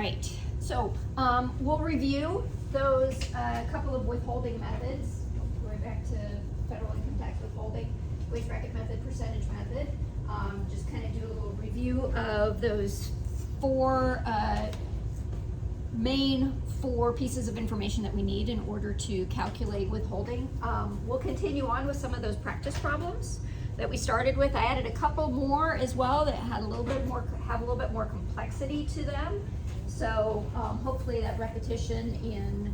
right, so we'll review those couple of withholding methods. Going back to federal income tax withholding, wage bracket method, percentage method. Just kind of do a little review of those main four pieces of information that we need in order to calculate withholding. We'll continue on with some of those practice problems that we started with. I added a couple more as well that had a little bit more complexity to them. So hopefully that repetition in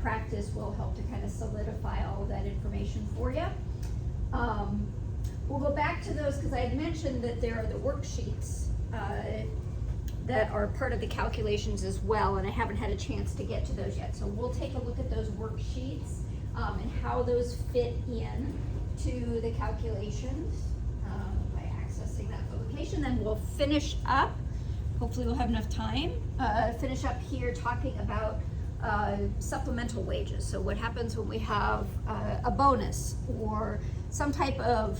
practice will help to kind of solidify all of that information for you. We'll go back to those because I had mentioned that there are the worksheets that are part of the calculations as well, and I haven't had a chance to get to those yet. So we'll take a look at those worksheets and how those fit in to the calculations by accessing that publication. Then we'll finish up, hopefully we'll have enough time, finish up here talking about supplemental wages. So what happens when we have a bonus or some type of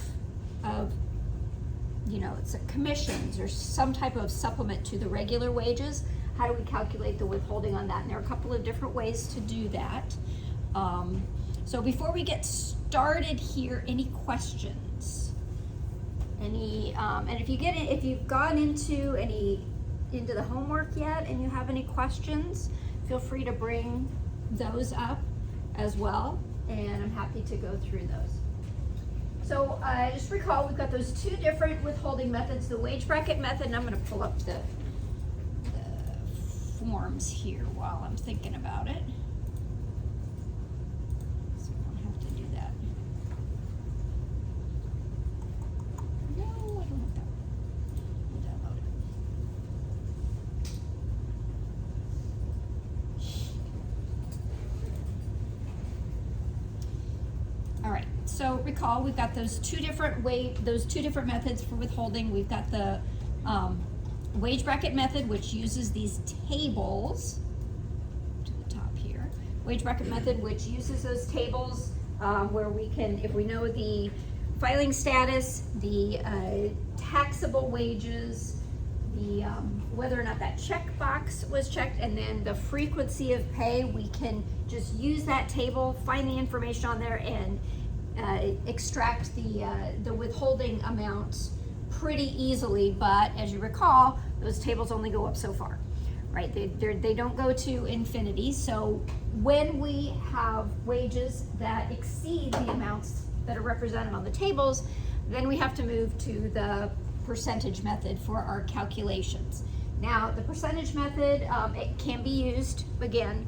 it's a commissions or some type of supplement to the regular wages. How do we calculate the withholding on that? And there are a couple of different ways to do that. So before we get started here, any questions? And if you've gone into the homework yet and you have any questions, feel free to bring those up as well, and I'm happy to go through those. So just recall, we've got those two different withholding methods, the wage bracket method, and I'm going to pull up the forms here while I'm thinking about it. So I don't have to do that. No, I don't have that. We'll download it. All right. So recall, we've got those two different methods for withholding. We've got the wage bracket method, which uses these tables to the top here. Wage bracket method, which uses those tables where we can, if we know the filing status, the taxable wages, the whether or not that checkbox was checked, and then the frequency of pay, we can just use that table, find the information on there, and extract the withholding amounts pretty easily. But as you recall, those tables only go up so far, right? They don't go to infinity. So when we have wages that exceed the amounts that are represented on the tables, then we have to move to the percentage method for our calculations. Now, the percentage method, it can be used, again,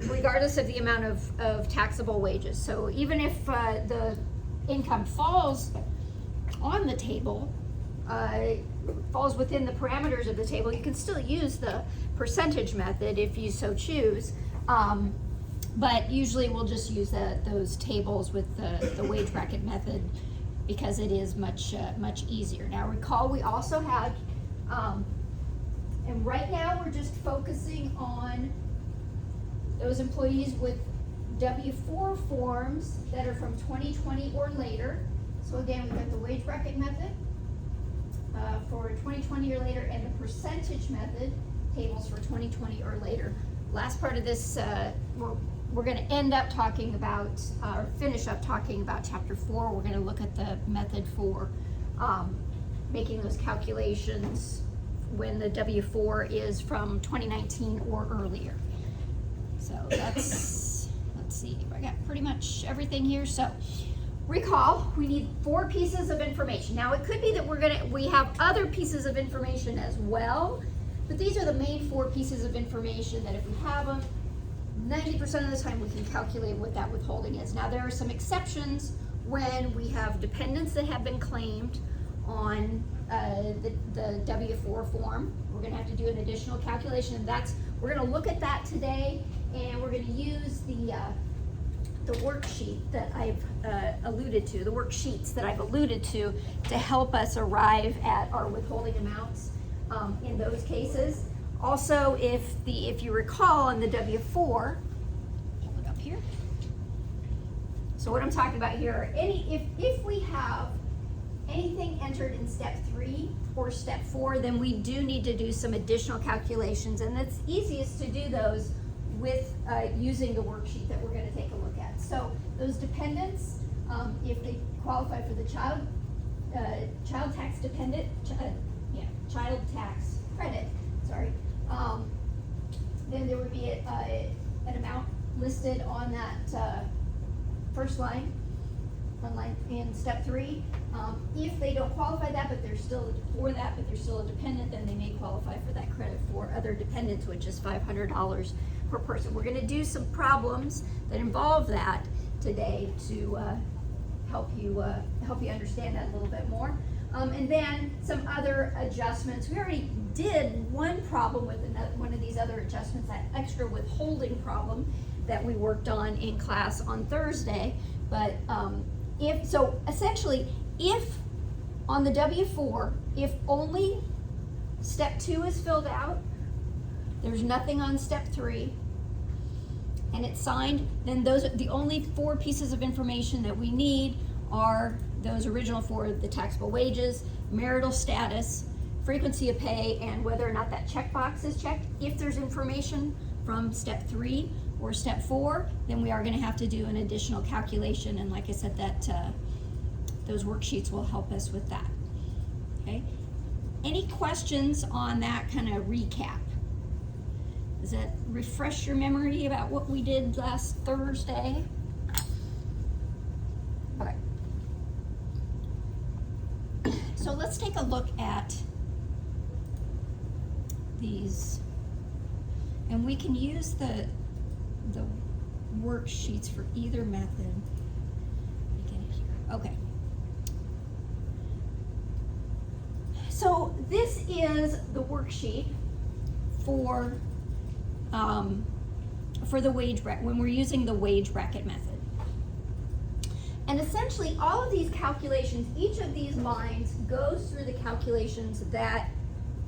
regardless of the amount of taxable wages. So even if the income falls on the table, falls within the parameters of the table, you can still use the percentage method if you so choose. But usually we'll just use those tables with the wage bracket method because it is much easier. Now recall, we also had, and right now we're just focusing on those employees with W-4 forms that are from 2020 or later. So again, we've got the wage bracket method for 2020 or later, and the percentage method tables for 2020 or later. Last part of this, we're going to end up talking about, or finish up talking about Chapter 4. We're going to look at the method for making those calculations when the W-4 is from 2019 or earlier. So that's, let's see, I got pretty much everything here. So recall, we need 4 pieces of information. Now it could be that we have other pieces of information as well, but these are the main 4 pieces of information that if we have them, 90% of the time we can calculate what that withholding is. Now there are some exceptions when we have dependents that have been claimed on the W-4 form. We're going to have to do an additional calculation, and we're going to look at that today, and we're going to use the worksheet that I've alluded to, the worksheets that I've alluded to help us arrive at our withholding amounts in those cases. Also, if you recall on the W-4, pull it up here. So what I'm talking about here are if we have anything entered in step 3 or step 4, then we do need to do some additional calculations, and it's easiest to do those with using the worksheet that we're going to take a look at. So those dependents, if they qualify for the child tax dependent, child tax credit, sorry, then there would be an amount listed on that first line, in step 3. If they don't qualify that, but they're still a dependent, then they may qualify for that credit for other dependents, which is $500 per person. We're going to do some problems that involve that today to help you understand that a little bit more. And then some other adjustments. We already did one problem with one of these other adjustments, that extra withholding problem that we worked on in class on Thursday. But if on the W-4, if only step 2 is filled out, there's nothing on step 3, and it's signed, then those are the only 4 pieces of information that we need are those original 4, the taxable wages, marital status, frequency of pay, and whether or not that checkbox is checked. If there's information from step 3 or step 4, then we are going to have to do an additional calculation, and like I said, that those worksheets will help us with that. Okay? Any questions on that kind of recap? Does that refresh your memory about what we did last Thursday? Okay. So let's take a look at these, and we can use the worksheets for either method. Okay. So this is the worksheet for the wage bracket, when we're using the wage bracket method. And essentially all of these calculations, each of these lines goes through the calculations that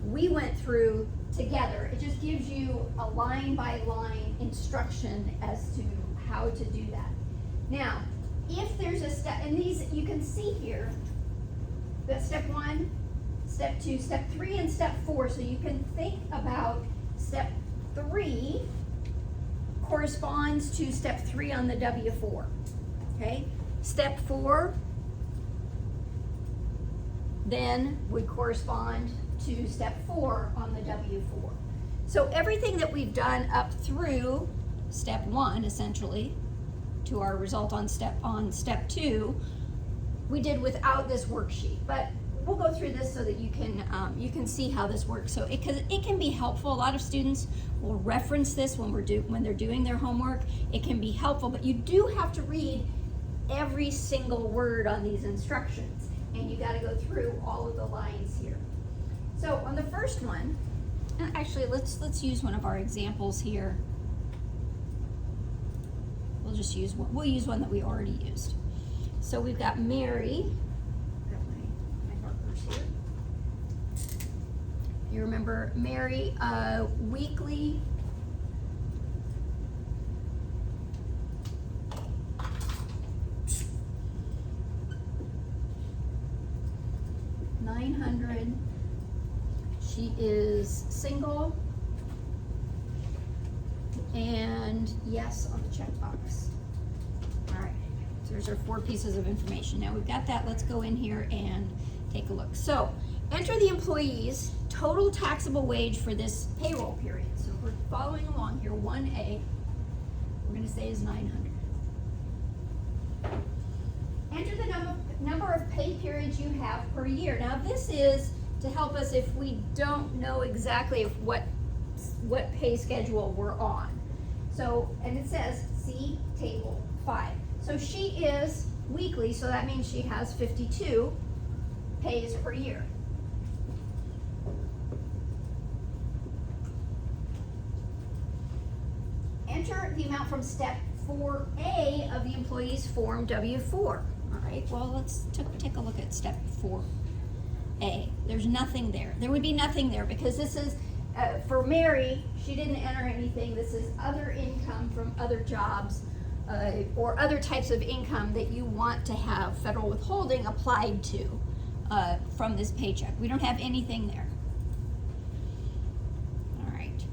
we went through together. It just gives you a line by line instruction as to how to do that. Now, if there's a step, and these you can see here, that step 1, step 2, step 3, and step 4. So you can think about step 3 corresponds to step 3 on the W-4. Okay? Step 4 then would correspond to step 4 on the W-4. So everything that we've done up through step 1, essentially, to our result on step 2, we did without this worksheet. But we'll go through this so that you can see how this works. So it can be helpful. A lot of students will reference this when they're doing their homework. It can be helpful, but you do have to read every single word on these instructions, and you got to go through all of the lines here. So on the first one, and actually let's use one of our examples here. We'll use one that we already used. So we've got Mary. Got my markers here. You remember Mary, weekly $900. She is single, and yes on the checkbox. All right, so there's our 4 pieces of information. Now we've got that. Let's go in here and take a look. So enter the employee's total taxable wage for this payroll period. So if we're following along here, 1A, we're going to say is 900. Enter the number of pay periods you have per year. Now this is to help us if we don't know exactly what pay schedule we're on. So, and it says, see table 5. So she is weekly, so that means she has 52 pays per year. Enter the amount from step 4A of the employee's form W-4. All right, well, let's take a look at step 4A. There's nothing there. There would be nothing there because this is, for Mary, she didn't enter anything. This is other income from other jobs or other types of income that you want to have federal withholding applied to. from this paycheck. We don't have anything there. All right.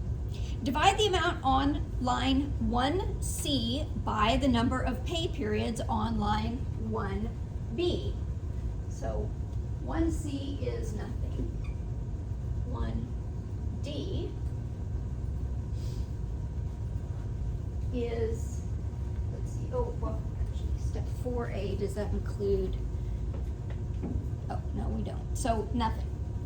Divide the amount on line 1C by the number of pay periods on line 1B. So 1C is nothing. 1D is, let's see, oh, well, actually, step 4A, does that include, oh, no, we don't. So nothing.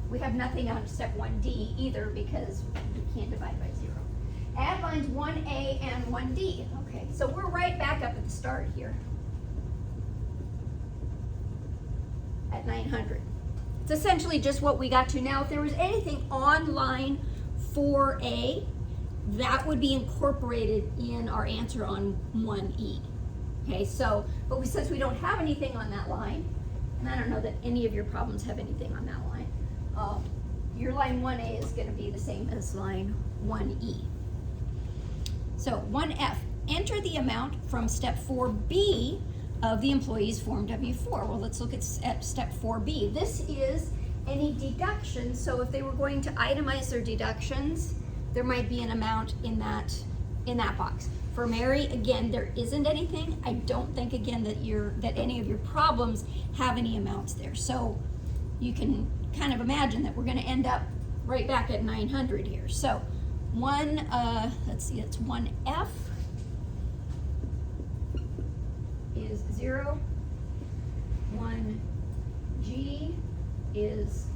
We have nothing on step 1D either because we can't divide by 0. Add lines 1A and 1D. Okay, so we're right back up at the start here at 900. It's essentially just what we got to. Now, if there was anything on line 4A, that would be incorporated in our answer on 1E. Okay, so, but since we don't have anything on that line, and I don't know that any of your problems have anything on that line, your line 1A is going to be the same as line 1E. So 1F, enter the amount from step 4B of the employee's Form W-4. Well, let's look at step 4B. This is any deductions. So if they were going to itemize their deductions, there might be an amount in that box. For Mary, again, there isn't anything. I don't think, again, that any of your problems have any amounts there. So you can kind of imagine that we're going to end up right back at 900 here. So let's see, it's 1F is 0. 1G is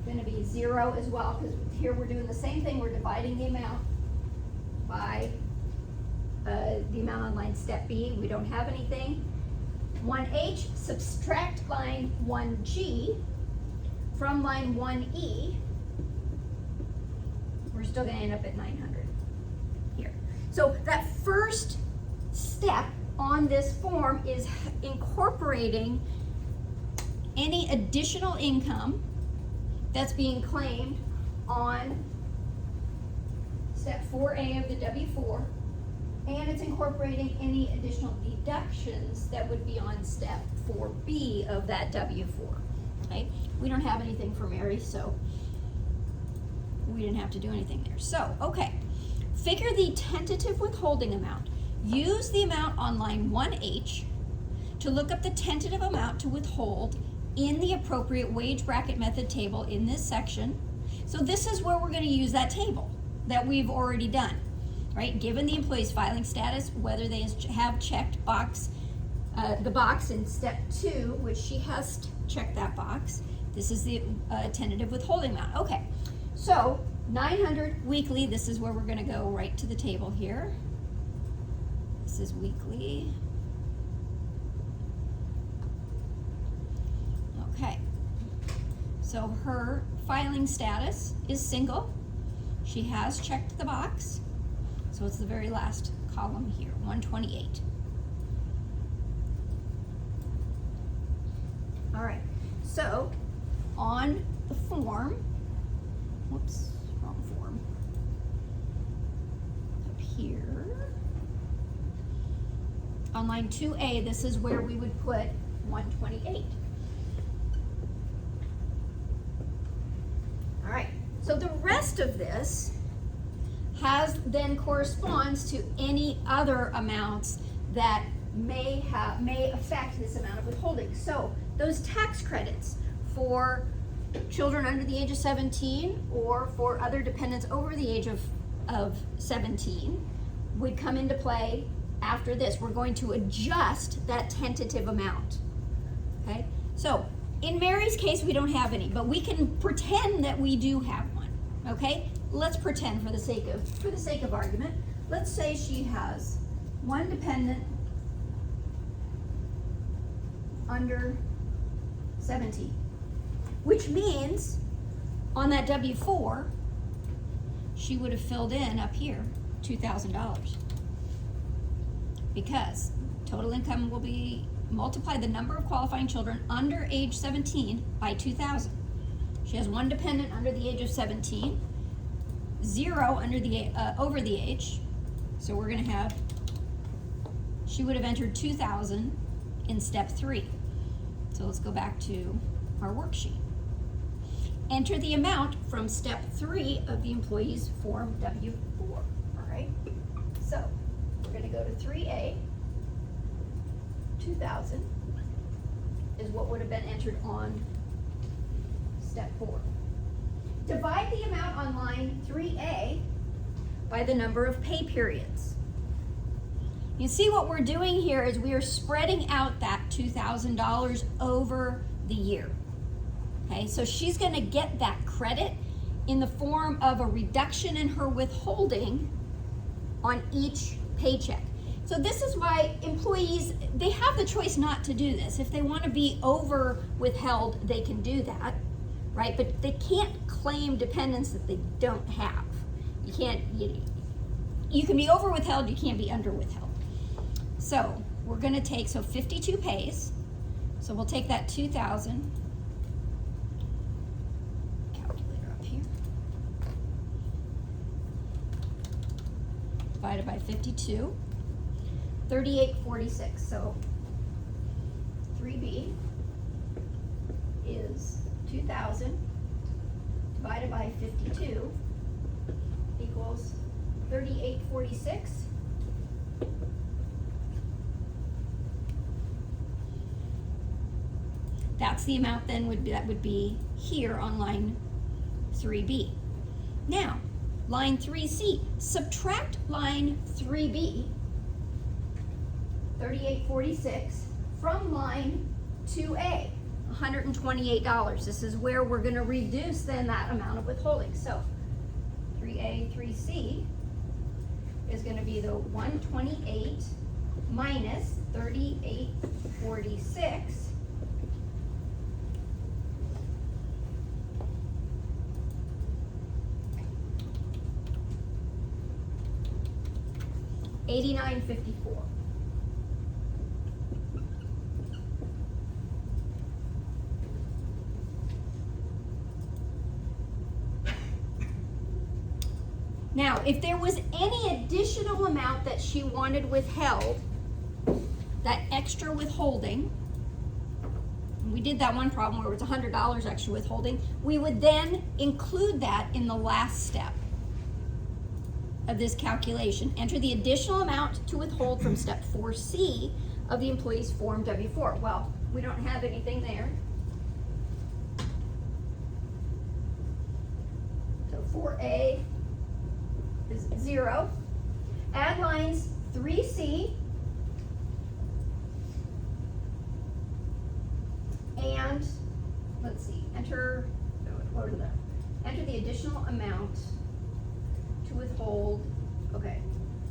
going to be 0 as well, because here we're doing the same thing. We're dividing the amount by the amount on line step B. We don't have anything. 1H, subtract line 1G from line 1E. We're still going to end up at 900 here. So that first step on this form is incorporating any additional income that's being claimed on step 4A of the W-4, and it's incorporating any additional deductions that would be on step 4B of that W-4. Okay, we don't have anything for Mary, so we didn't have to do anything there. So, okay, figure the tentative withholding amount. Use the amount on line 1H to look up the tentative amount to withhold in the appropriate wage bracket method table in this section. So this is where we're going to use that table that we've already done, right? Given the employee's filing status, whether they have checked the box in step 2, which she has checked that box. This is the tentative withholding amount. Okay, so 900 weekly, this is where we're going to go right to the table here. This is weekly. Okay, so her filing status is single. She has checked the box, so it's the very last column here, 128. All right, so on the form, whoops, wrong form, up here, on line 2A, this is where we would put 128. All right, so the rest of this then corresponds to any other amounts that may affect this amount of withholding. So those tax credits for children under the age of 17 or for other dependents over the age of 17 would come into play after this. We're going to adjust that tentative amount. Okay, so in Mary's case, we don't have any, but we can pretend that we do have one. Okay, let's pretend for the sake of argument. Let's say she has one dependent under 17, which means on that W-4, she would have filled in up here $2,000, because total income will be multiply the number of qualifying children under age 17 by 2,000. She has one dependent under the age of 17, 0 under the over the age, so we're going to have, she would have entered 2,000 in step 3. So let's go back to our worksheet. enter the amount from step 3 of the employee's Form W-4, all right? So, we're gonna go to 3A, 2,000 is what would have been entered on step 4. Divide the amount on line 3A by the number of pay periods. You see what we're doing here is we are spreading out that $2,000 over the year. Okay, so she's gonna get that credit in the form of a reduction in her withholding on each paycheck. So this is why employees, they have the choice not to do this. If they wanna be over withheld, they can do that, right? But they can't claim dependents that they don't have. You can't, you can be over withheld, you can't be under withheld. So we're gonna take, 52 pays. So we'll take that 2,000, calculator up here, divided by 52, 38.46. So 3B is 2,000 divided by 52 equals 38.46. That's the amount then that would be here on line 3B. Now, line 3C, subtract line 3B, 38.46, from line 2A, $128. This is where we're going to reduce then that amount of withholding. So 3A, 3C is going to be the 128 minus 38.46. $89.54. Now, if there was any additional amount that she wanted withheld, that extra withholding, and we did that one problem where it was $100 extra withholding, we would then include that in the last step of this calculation. Enter the additional amount to withhold from step 4C of the employee's Form W-4. Well, we don't have anything there. So 4A is 0. Add lines 3C and let's see, enter the additional amount to withhold. Okay,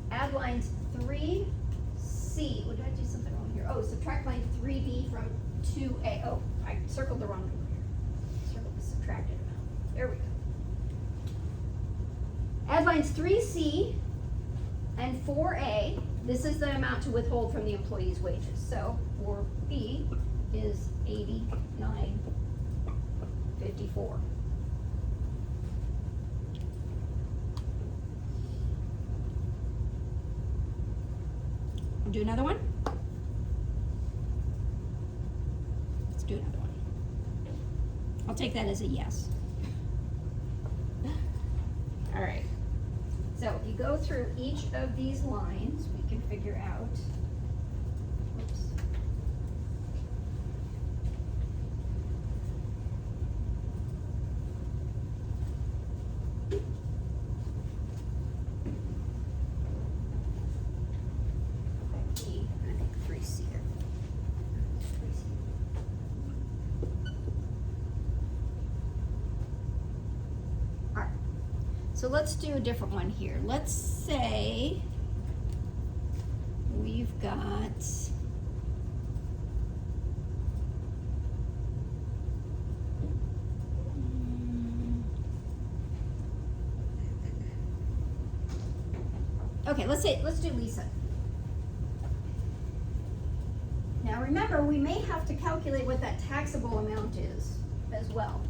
add lines 3C. What did I do something wrong here? Oh, subtract line 3B from 2A. Oh, I circled the wrong number here. Circled the subtracted amount. There we go. Add lines 3C and 4A. This is the amount to withhold from the employee's wages. So 4B is $89.54. Do another one? Let's do another one. I'll take that as a yes. All right. So if you go through each of these lines, we can figure out, whoops. I think 3C there. 3C. All right. So let's do a different one here. Let's say we've got okay, let's do Lisa. Now remember, we may have to calculate what that taxable amount is as well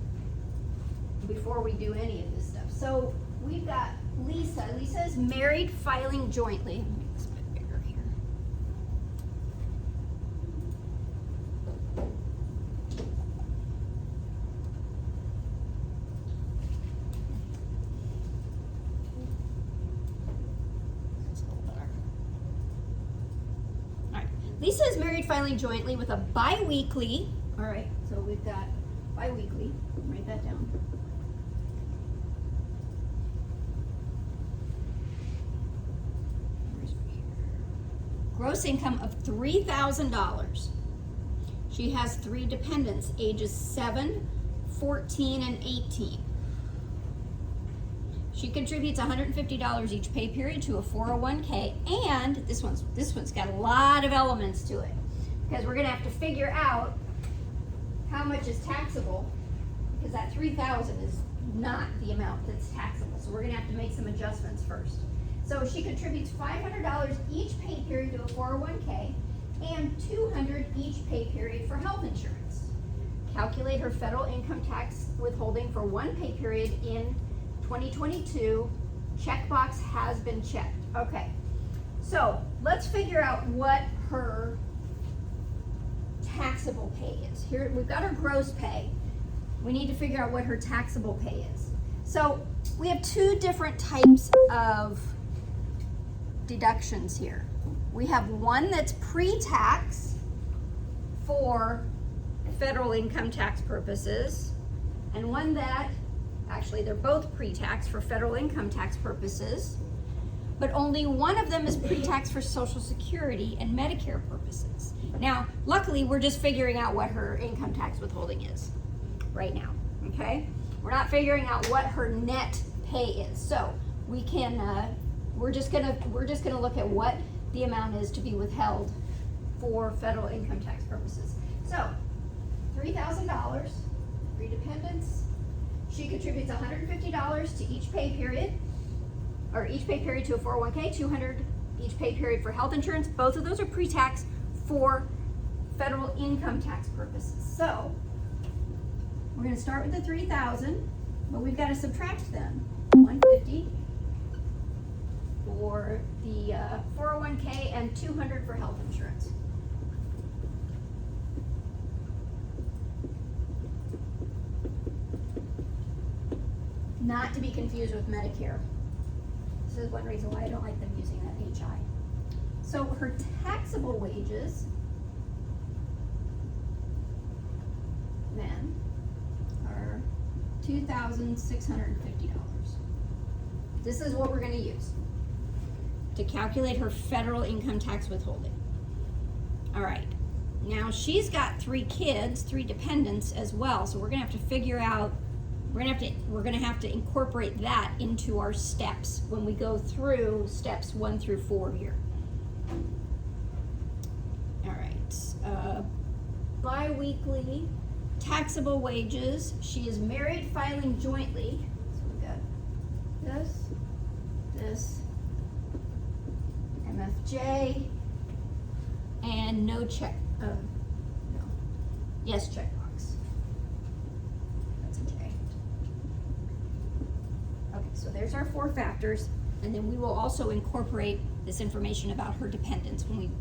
before we do any of this stuff. So we've got Lisa. Lisa is married, filing jointly. Let me make this a bit bigger here. Lisa is married filing jointly with a bi-weekly, all right, so we've got bi-weekly, write that down. Gross income of $3,000. She has 3 dependents, ages 7, 14, and 18. She contributes $150 each pay period to a 401k, and this one's got a lot of elements to it, because we're gonna have to figure out how much is taxable, because that $3,000 is not the amount that's taxable. So we're gonna have to make some adjustments first. So she contributes $500 each pay period to a 401k and $200 each pay period for health insurance. Calculate her federal income tax withholding for one pay period in 2022. Checkbox has been checked. Okay, so let's figure out what her taxable pay is. Here we've got her gross pay. We need to figure out what her taxable pay is. So we have 2 different types of deductions here. We have one that's pre-tax for federal income tax purposes, and one that, actually they're both pre-tax for federal income tax purposes, but only one of them is pre-tax for Social Security and Medicare purposes. Now, luckily, we're just figuring out what her income tax withholding is right now, okay? We're not figuring out what her net pay is. So we can, we're just gonna look at what the amount is to be withheld for federal income tax purposes. So, $3,000, 3 dependents. She contributes $150 to each pay period, or each pay period to a 401k, $200 each pay period for health insurance. Both of those are pre-tax for federal income tax purposes. So, we're gonna start with the $3,000, but we've got to subtract them. $150 for the 401k and $200 for health insurance. Not to be confused with Medicare. This is one reason why I don't like them using that HI. So her taxable wages then are $2,650. This is what we're going to use to calculate her federal income tax withholding. All right, now she's got 3 kids, 3 dependents as well, so we're going to have to figure out, we're going to have to incorporate that into our steps when we go through steps 1 through 4 here. All right, bi-weekly taxable wages. She is married filing jointly. So we've got this, MFJ, and no check, yes checkbox. That's a J. Okay, so there's our 4 factors, and then we will also incorporate this information about her dependents when we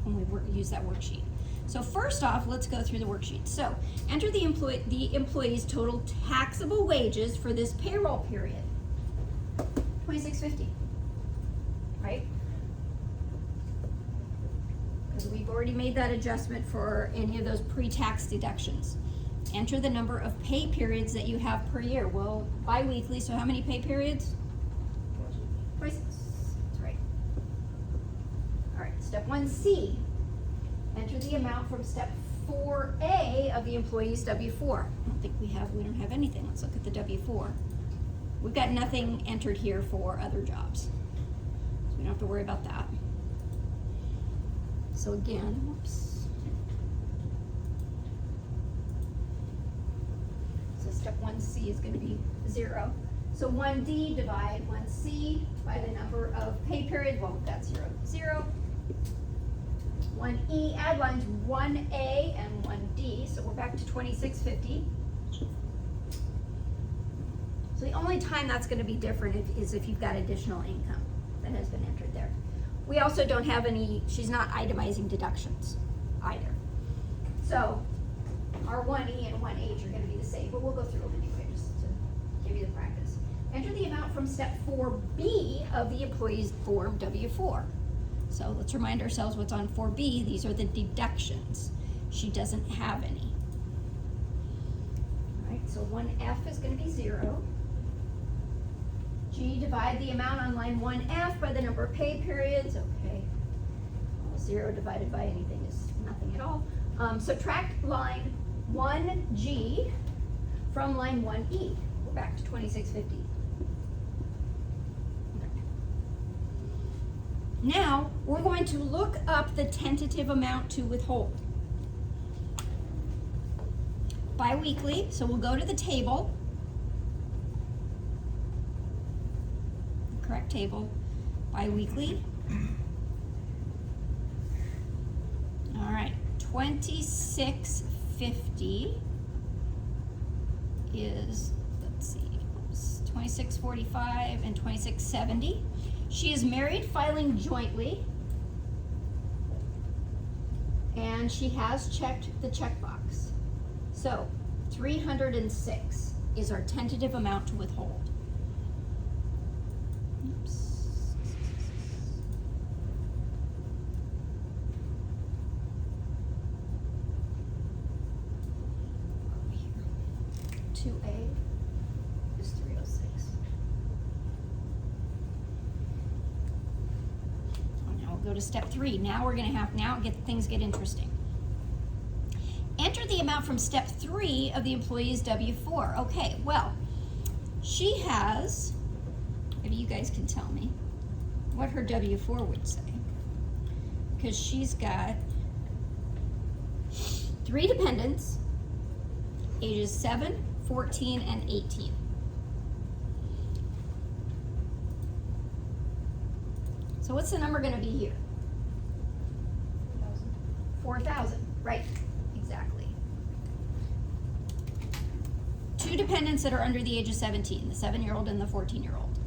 use that worksheet. So first off, let's go through the worksheet. So enter the employee's total taxable wages for this payroll period. $26.50, right? Because we've already made that adjustment for any of those pre-tax deductions. Enter the number of pay periods that you have per year. Well, bi-weekly, so how many pay periods? 26. That's right. All right, step 1C. Enter the amount from step 4A of the employee's W-4. I don't think we don't have anything. Let's look at the W-4. We've got nothing entered here for other jobs, so we don't have to worry about that. So again, whoops. So step 1C is going to be 0. So 1D divide 1C by the number of pay periods. Well, we've got 0, 0. 1E, add lines 1A and 1D, so we're back to $26.50. So the only time that's going to be different is if you've got additional income that has been entered there. We also don't have any, she's not itemizing deductions either. So our 1E and 1H are going to be the same, but we'll go through them anyway just to give you the practice. Enter the amount from step 4B of the employee's form W-4. So let's remind ourselves what's on 4B. These are the deductions. She doesn't have any. All right, so 1F is going to be 0. G, divide the amount on line 1F by the number of pay periods. Okay, well, 0 divided by anything is nothing at all. Subtract line 1G from line 1E. We're back to 2650. Now, we're going to look up the tentative amount to withhold. Biweekly, so we'll go to the table. Correct table. Biweekly. All right, 2650 is, let's see, 2645 and 2670. She is married, filing jointly, and she has checked the checkbox. So 306 is our tentative amount to withhold. Oops. Over here. 2A is 306. Go to step 3. Now we're going to have, things get interesting. Enter the amount from step 3 of the employee's W-4. Okay, well, she has, maybe you guys can tell me what her W-4 would say. Because she's got 3 dependents, ages 7, 14, and 18. So what's the number going to be here? 4,000, right, exactly. 2 dependents that are under the age of 17, the 7-year-old and the 14-year-old.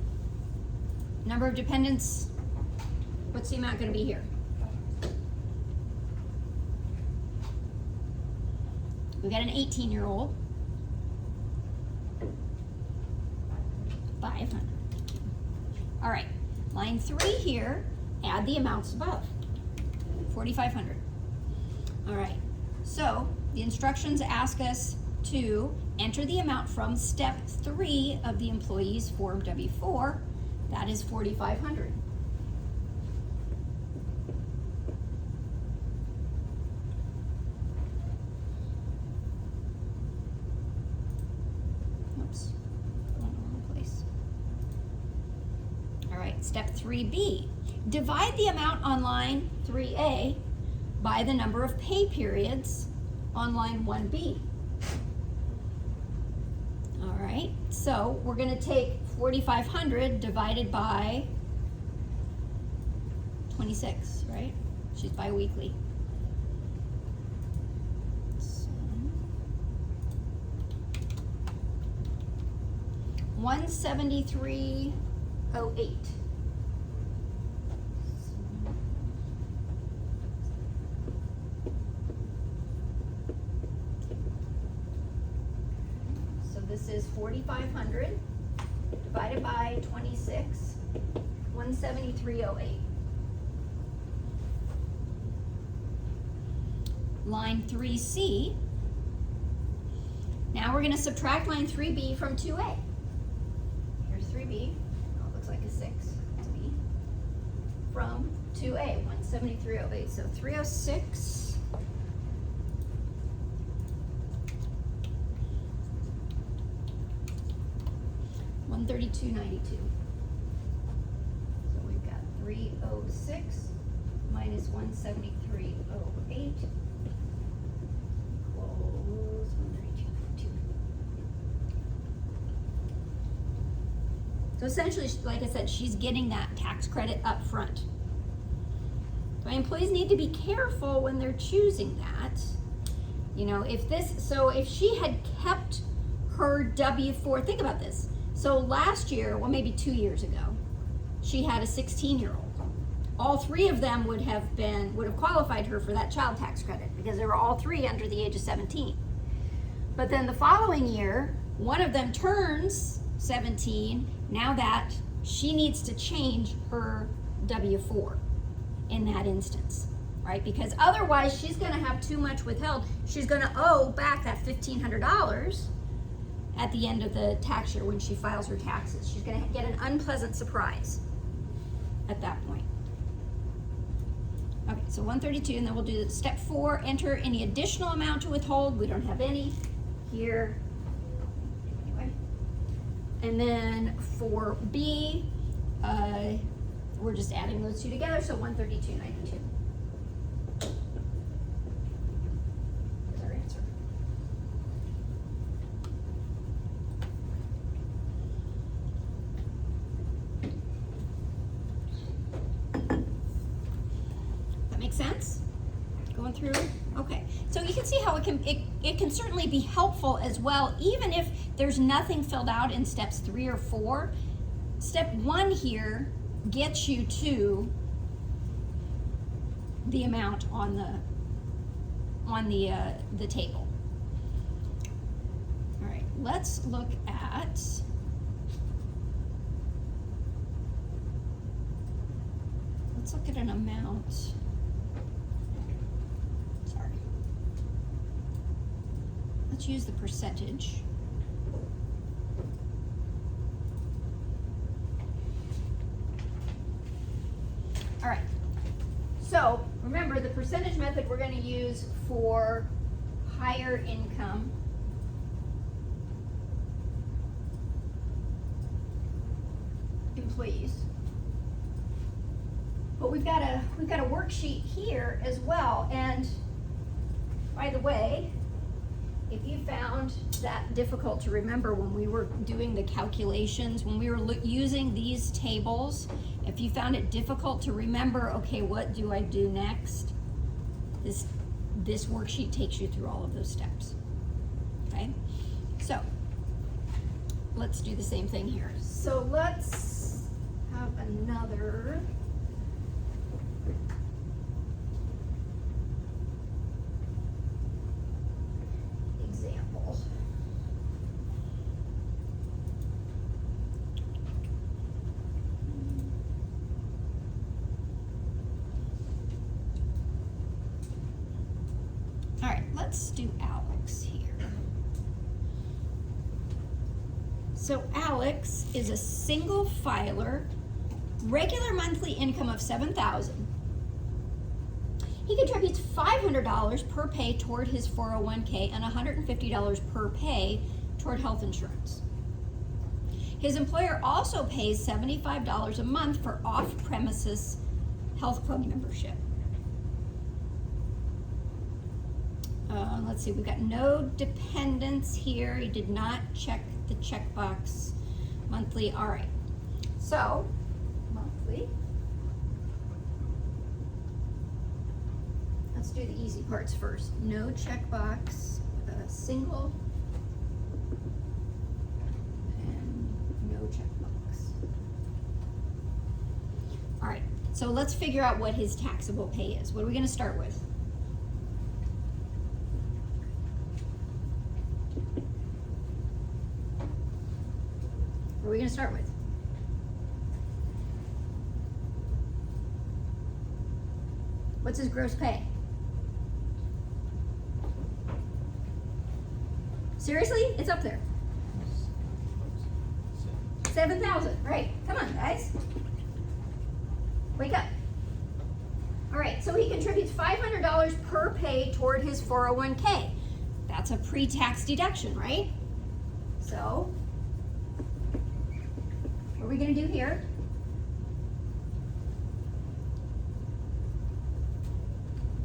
Number of dependents, what's the amount going to be here? We got an 18-year-old. 500. All right. Line 3 here, add the amounts above, 4,500. All right, so the instructions ask us to enter the amount from step 3 of the employee's Form W-4, that is 4,500. Oops, wrong place. All right, step 3B, divide the amount on line 3A by the number of pay periods on line 1B. All right, so we're going to take 4,500 divided by 26, right? She's biweekly. So 173.08. So this is 4,500 divided by 26, 173.08. Line 3C. Now we're going to subtract line 3B from 2A. Here's 3B. Oh, it looks like a 6. It's B. From 2A, 173.08. So 306. $132.92. So we've got 306 minus 173.08 equals 132.92. So essentially, like I said, she's getting that tax credit up front. So employees need to be careful when they're choosing that. You know, if she had kept her W-4, think about this. So last year, well, maybe 2 years ago, she had a 16-year-old. All 3 of them would have qualified her for that child tax credit because they were all 3 under the age of 17. But then the following year, one of them turns 17. Now that she needs to change her W-4. in that instance, right? Because otherwise she's gonna have too much withheld. She's gonna owe back that $1,500 at the end of the tax year when she files her taxes. She's gonna get an unpleasant surprise at that point. Okay, so 132, and then we'll do step 4, enter any additional amount to withhold. We don't have any here. Anyway. And then for B, we're just adding those two together, so 132.92. That's our answer. That makes sense? Going through? Okay. So you can see how it can certainly be helpful as well, even if there's nothing filled out in steps 3 or 4. Step 1 here gets you to the amount on the table. All right, let's look at an amount. Sorry. Let's use the percentage. All right, so remember the percentage method we're going to use for higher income employees. But we've got a worksheet here as well. And by the way, if you found that difficult to remember when we were doing the calculations, when we were using these tables, if you found it difficult to remember, okay, what do I do next? This worksheet takes you through all of those steps. Okay? So let's do the same thing here. So let's have another example. All right, let's do Alex here. So Alex is a single filer, regular monthly income of $7,000. He contributes $500 per pay toward his 401k and $150 per pay toward health insurance. His employer also pays $75 a month for off-premises health club membership. Let's see, we've got no dependents here. He did not check the checkbox. Monthly, all right. So, monthly. Let's do the easy parts first. No checkbox, single, and no checkbox. All right, so let's figure out what his taxable pay is. What are we going to start with? What are we going to start with? What's his gross pay? Seriously? It's up there. 7,000, right? Come on, guys. Wake up. All right, so he contributes $500 per pay toward his 401k. That's a pre-tax deduction, right? So, what are we going to do here?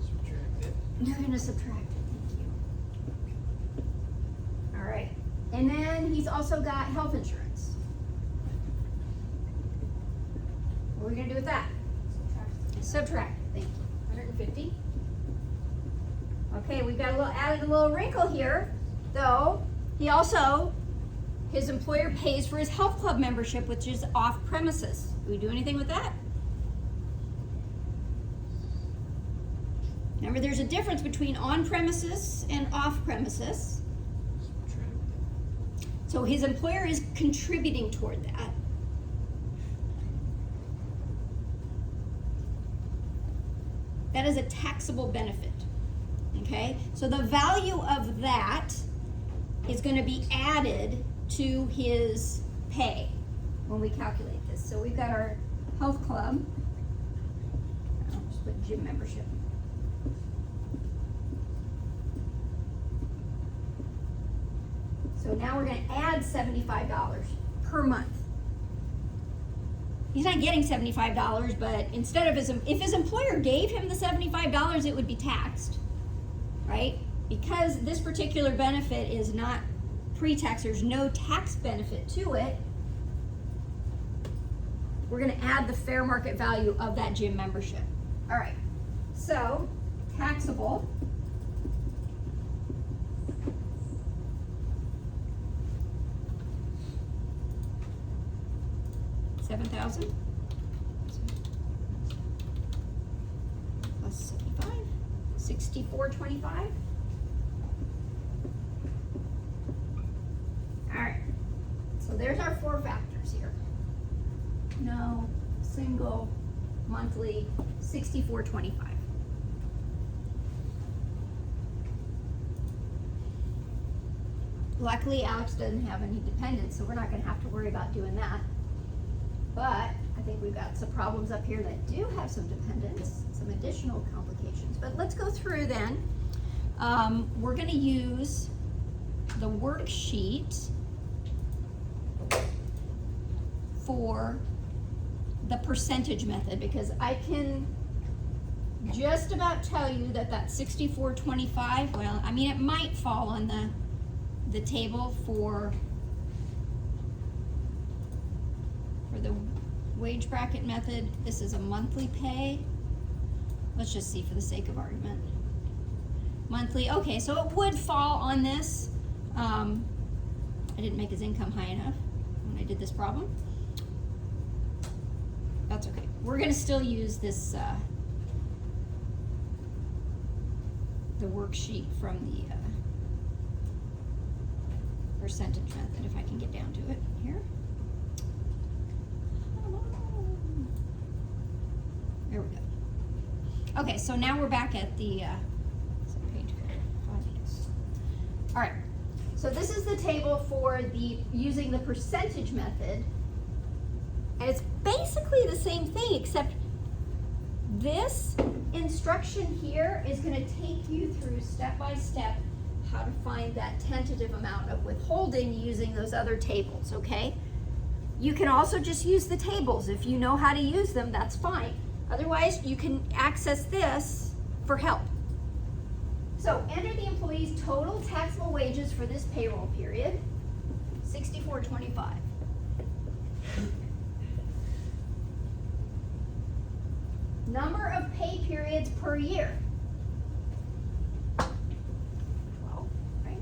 Subtract it. You're going to subtract it. Thank you. All right. And then he's also got health insurance. What are we going to do with that? Subtract. Thank you. 150. Okay, we've got added a little wrinkle here, though. He also, his employer pays for his health club membership, which is off premises. Do we do anything with that? Remember, there's a difference between on premises and off premises. Subtract it. So his employer is contributing toward that. That is a taxable benefit, okay? So the value of that is gonna be added to his pay when we calculate this. So we've got our health club. I'll just put gym membership. So now we're gonna add $75 per month. He's not getting $75, but instead of if his employer gave him the $75, it would be taxed, right? Because this particular benefit is not pre-tax, there's no tax benefit to it, we're gonna add the fair market value of that gym membership. All right, so taxable. $7,000 plus 75, $64.25. All right, so there's our four factors here. No, single, monthly, $64.25. Luckily, Alex doesn't have any dependents, so we're not gonna have to worry about doing that. But I think we've got some problems up here that do have some dependents, some additional complications. But let's go through then. We're gonna use the worksheet for the percentage method, because I can just about tell you that that 64.25, well, I mean, it might fall on the table for the wage bracket method. This is a monthly pay. Let's just see for the sake of argument. Monthly, okay, so it would fall on this. I didn't make his income high enough when I did this problem. That's okay. We're gonna still use this, the worksheet from the percentage method, if I can get down to it here. There we go. Okay, so now we're back at the page 5, yes. All right, so this is the table for using the percentage method, and it's basically the same thing, except this instruction here is going to take you through step by step how to find that tentative amount of withholding using those other tables, okay? You can also just use the tables. If you know how to use them, that's fine. Otherwise, you can access this for help. So enter the employee's total taxable wages for this payroll period, $64.25. Number of pay periods per year, 12, right?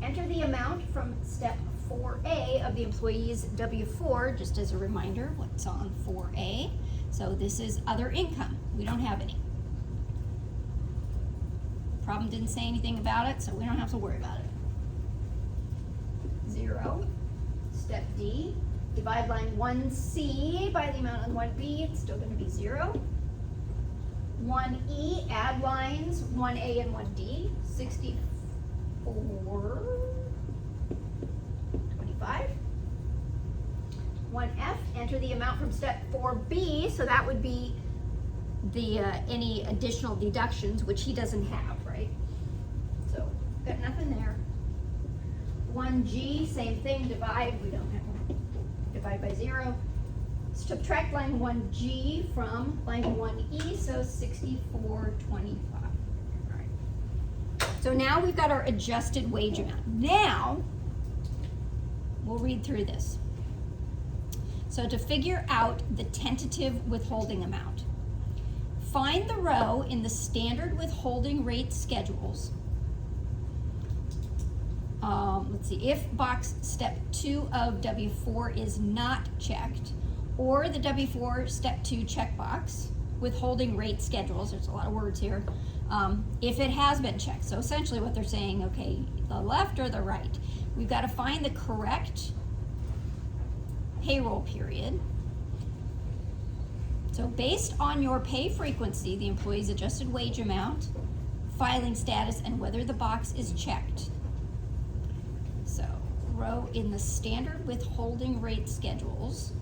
Enter the amount from step 4A of the employee's W-4, just as a reminder, what's on 4A. So this is other income. We don't have any. Problem didn't say anything about it, so we don't have to worry about it. 0. Step D, divide line 1C by the amount on 1B. It's still going to be 0. 1E, add lines 1A and 1D. 64.25. 1F, enter the amount from step 4B, so that would be the any additional deductions, which he doesn't have, right? So, got nothing there. 1G, same thing, divide, we don't have, divide by 0. Subtract line 1G from line 1E, so 64.25. All right. So now we've got our adjusted wage amount. Now, we'll read through this. So to figure out the tentative withholding amount, find the row in the standard withholding rate schedules. Let's see, if box step 2 of W4 is not checked, or the W4 step 2 checkbox, withholding rate schedules, there's a lot of words here, if it has been checked. So essentially what they're saying, okay, the left or the right. We've got to find the correct payroll period So based on your pay frequency, the employee's adjusted wage amount, filing status, and whether the box is checked. So row in the standard withholding rate schedules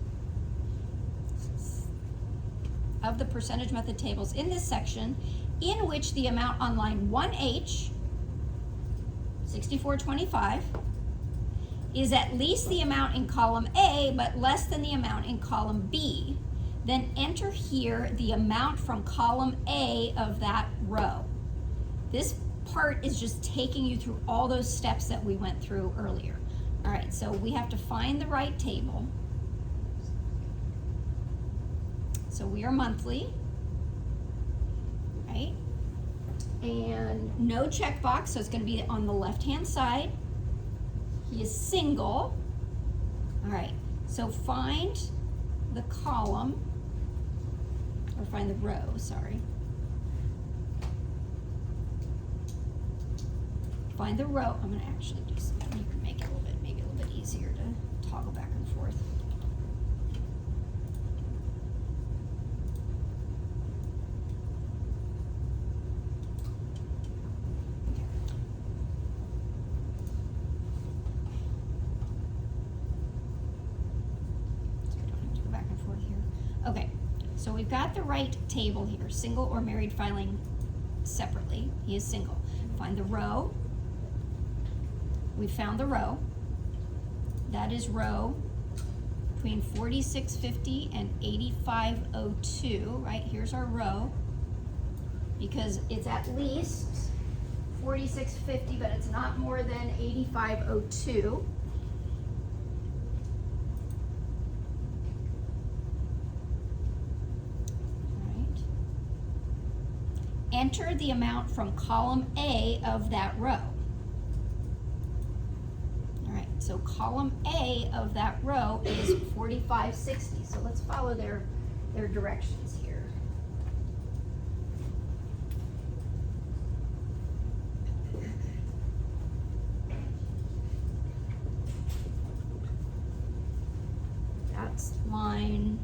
of the percentage method tables in this section, in which the amount on line 1H, 6425, is at least the amount in column A, but less than the amount in column B, then enter here the amount from column A of that row. This part is just taking you through all those steps that we went through earlier. All right, so we have to find the right table. So we are monthly, right? And no checkbox, so it's gonna be on the left-hand side. He is single. All right, so find the column, or find the row, sorry. Find the row. I'm gonna actually do something. You can make it a little bit, maybe a little bit easier to toggle back and forth. So I don't have to go back and forth here. Okay, so we've got the right table here, single or married filing separately. He is single. Find the row. We found the row. That is row between 4650 and 8502, right? Here's our row, because it's at least 4650, but it's not more than 8502. Enter the amount from column A of that row. All right, so column A of that row is 4560. So let's follow their directions here. That's line .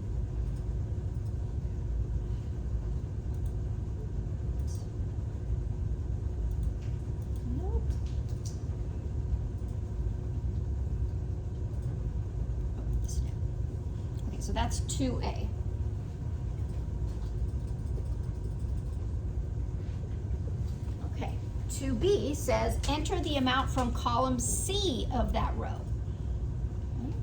So that's 2A. Okay, 2B says enter the amount from column C of that row. Okay.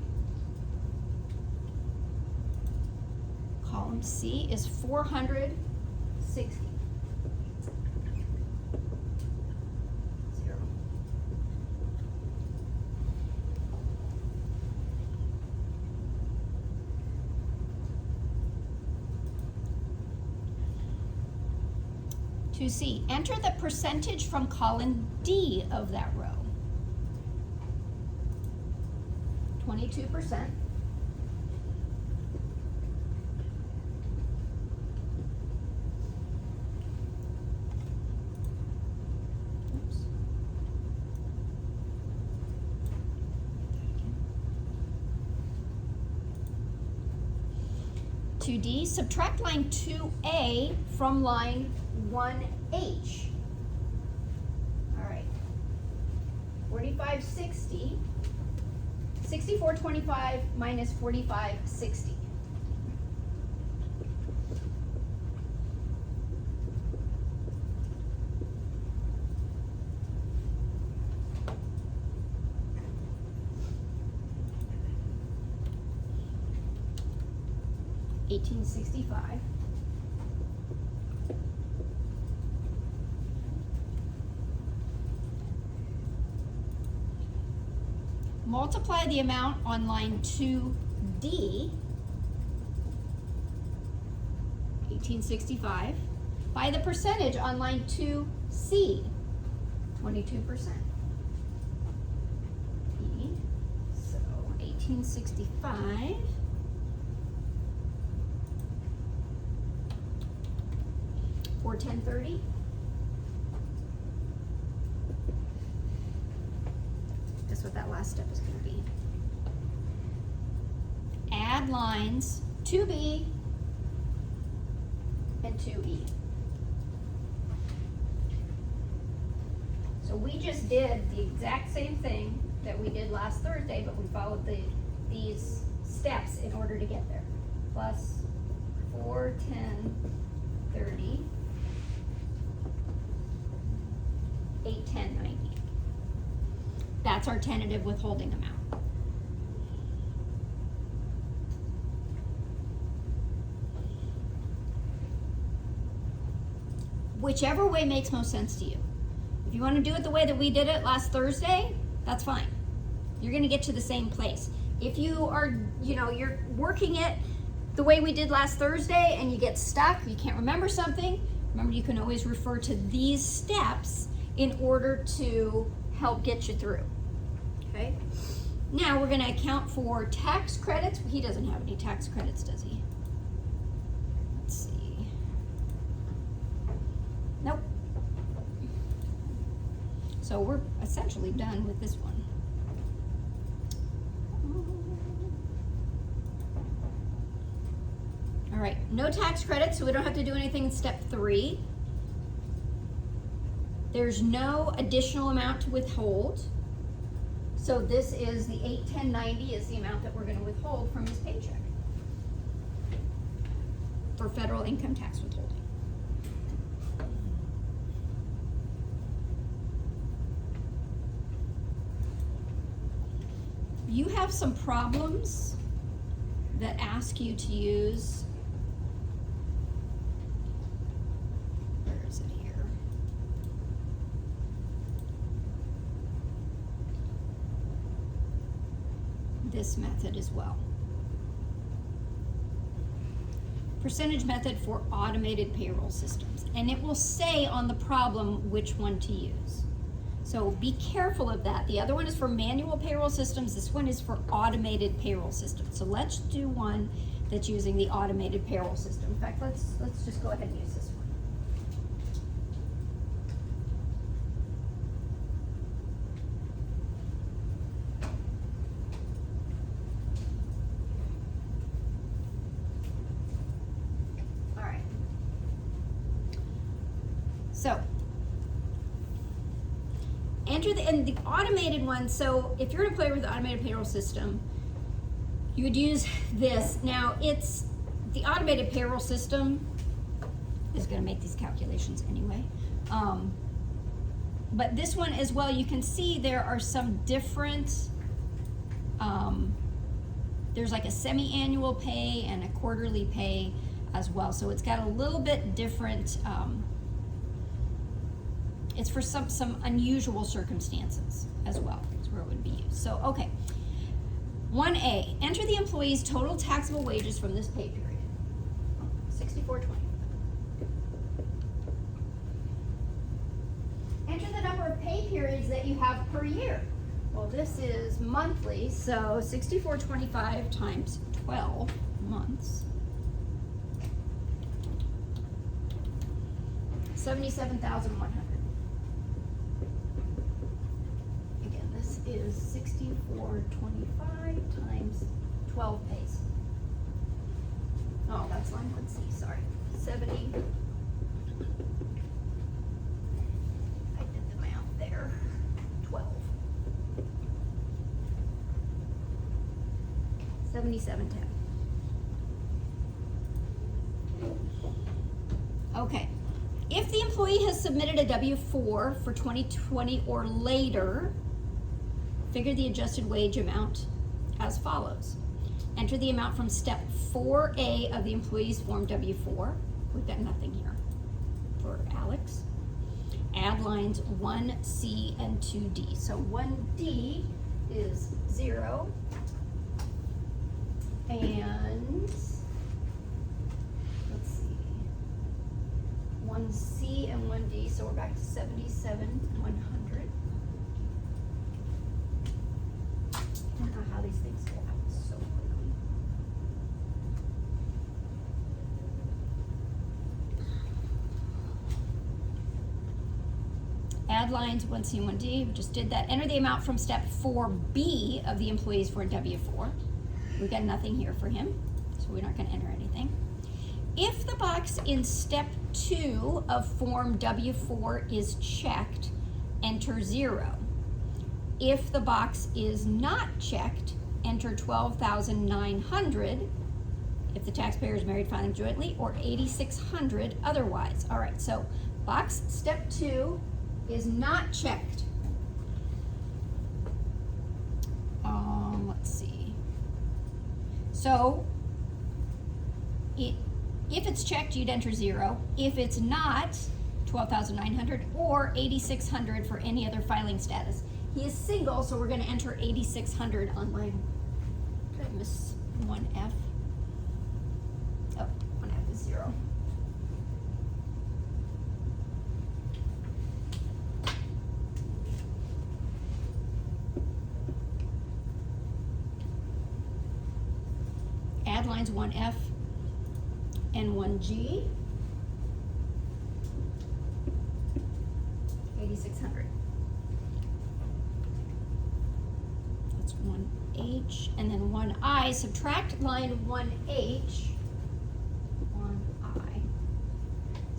Column C is 460. To C, enter the percentage from column D of that row. 22%. Oops. To D, subtract line 2A from line 1H. All right. 4560. 6425 minus 4560. $18.65. Multiply the amount on line 2D, 1865, by the percentage on line 2C, 22%. E, so 1865 or 1030. That's what that last step is going to be. Add lines 2B and 2E. So we just did the exact same thing that we did last Thursday, but we followed these steps in order to get there. Plus 4, 10, 30, 8, 10, 90. That's our tentative withholding amount. Whichever way makes most sense to you. If you want to do it the way that we did it last Thursday, that's fine. You're going to get to the same place. If you are, you're working it the way we did last Thursday and you get stuck, you can't remember something, remember you can always refer to these steps in order to help get you through. Okay? Now we're going to account for tax credits. He doesn't have any tax credits, does he? Let's see. Nope. So we're essentially done with this one. All right, no tax credits, so we don't have to do anything in step 3. There's no additional amount to withhold. So this is the 81090 is the amount that we're going to withhold from his paycheck for federal income tax withholding. You have some problems that ask you to use, where is it here? This method as well. Percentage method for automated payroll systems. And it will say on the problem which one to use. So be careful of that. The other one is for manual payroll systems. This one is for automated payroll systems. So let's do one that's using the automated payroll system. In fact, let's just go ahead and use this one. All right. So enter the automated one. So if you're an employer with the automated payroll system, you would use this. Now it's the automated payroll system is going to make these calculations anyway. But this one as well, you can see there are some different, there's like a semi-annual pay and a quarterly pay as well. So it's got a little bit different, it's for some unusual circumstances as well. That's where it would be used. So, okay. 1A, enter the employee's total taxable wages from this pay period. 64.20. Enter the number of pay periods that you have per year. Well, this is monthly, so 64.25 times 12 months. 77,100. Is 64.25 times 12 pays. Oh, that's line 1C, sorry. 70. I did the math there. 12. 7710. Okay. If the employee has submitted a W-4 for 2020 or later, figure the adjusted wage amount as follows. Enter the amount from step 4A of the employee's form W-4. We've got nothing here for Alex. Add lines 1C and 2D. So 1D is 0. And let's see. 1C and 1D, so we're back to 77,100. I don't know how these things go out so quickly. Add lines 1C and 1D, we just did that. Enter the amount from step 4B of the employees for W-4. We've got nothing here for him, so we're not going to enter anything. If the box in step 2 of form W4 is checked, enter 0. If the box is not checked, enter 12,900 if the taxpayer is married filing jointly, or 8,600 otherwise. All right, so box step 2 is not checked. Let's see. So if it's checked, you'd enter 0. If it's not, 12,900 or 8,600 for any other filing status. He is single, so we're going to enter 8,600 on line. Did I miss 1F? Oh, 1F is 0. Add lines 1F and 1G. 8,600. That's 1H, and then 1I. Subtract line 1H. 1I.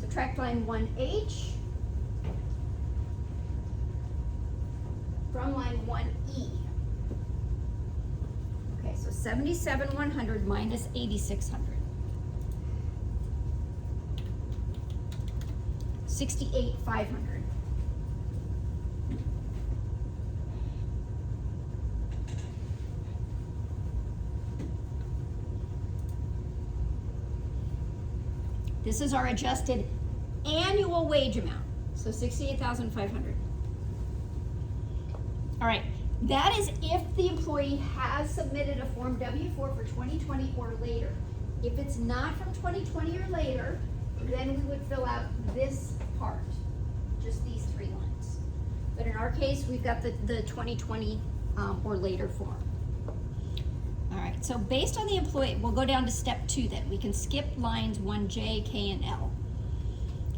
Subtract line 1H from line 1E. Okay, so 77,100 minus 8,600. 68,500. This is our adjusted annual wage amount, so 68,500. All right, that is if the employee has submitted a Form W-4 for 2020 or later. If it's not from 2020 or later, then we would fill out this part, just these 3 lines. But in our case, we've got the 2020 or later form. All right, so based on the employee, we'll go down to step 2 then. We can skip lines 1J, K, and L.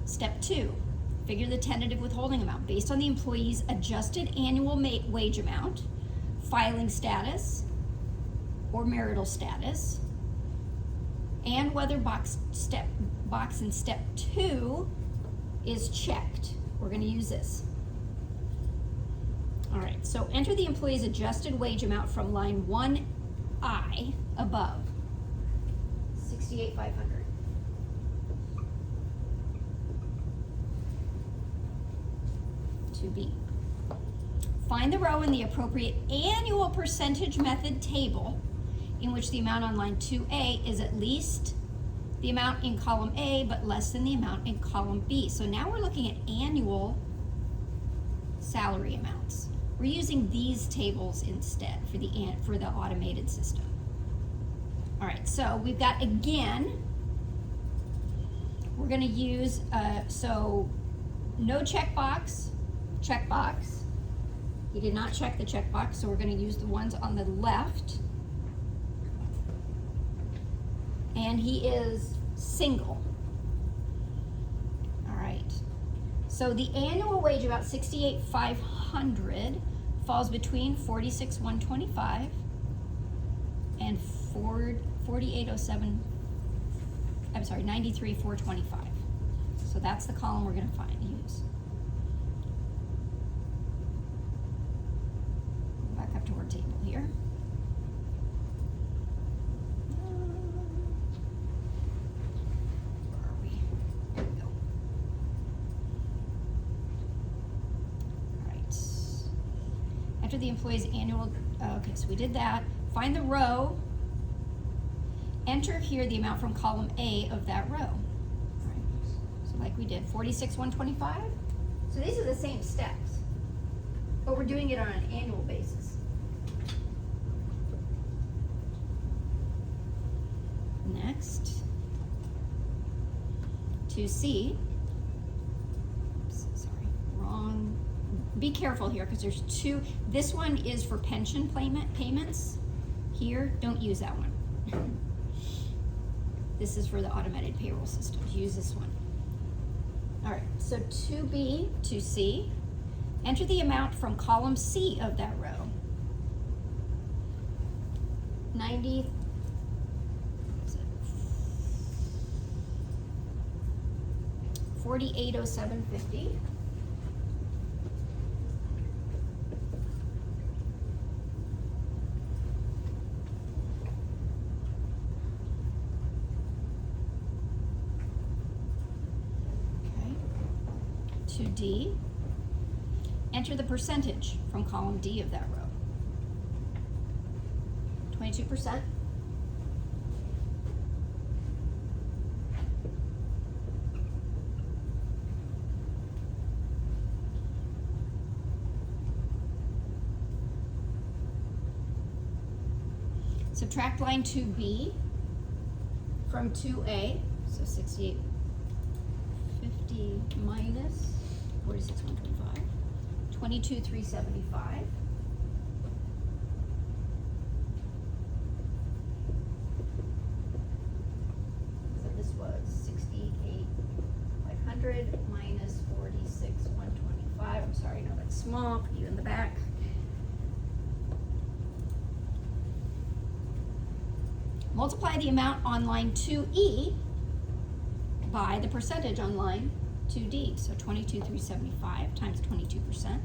Step 2, figure the tentative withholding amount based on the employee's adjusted annual wage amount, filing status, or marital status, and whether box in step 2 is checked. We're going to use this. All right, so enter the employee's adjusted wage amount from line 1I above, 68,500. To B. Find the row in the appropriate annual percentage method table in which the amount on line 2A is at least the amount in column A but less than the amount in column B. So now we're looking at annual salary amounts. We're using these tables instead for the automated system. All right, so we've got, again, we're going to use, so no checkbox, checkbox. He did not check the checkbox, so we're going to use the ones on the left. And he is single. All right. So the annual wage, about 68,500, falls between 46,125 and 4807. I'm sorry, 93,425. So that's the column we're going to use. Back up to our table here. Enter the employee's annual, okay, so we did that. Find the row. Enter here the amount from column A of that row. All right. So like we did, 46,125. So these are the same steps, but we're doing it on an annual basis. Next, 2C. Oops, sorry, wrong. Be careful here because there's 2. This one is for pension payments. Here, don't use that one. This is for the automated payroll systems. Use this one. All right, so 2B, 2C. Enter the amount from column C of that row. 90. $4807.50. Okay. To D. Enter the percentage from column D of that row. 22%. Subtract line 2B from 2A, so 6850 minus 46,125, 22,375. So this was 68,500 minus 46,125. I'm sorry, no, that's small. Put you in the back. Multiply the amount on line 2E by the percentage on line 2D. So 22,375 times 22%.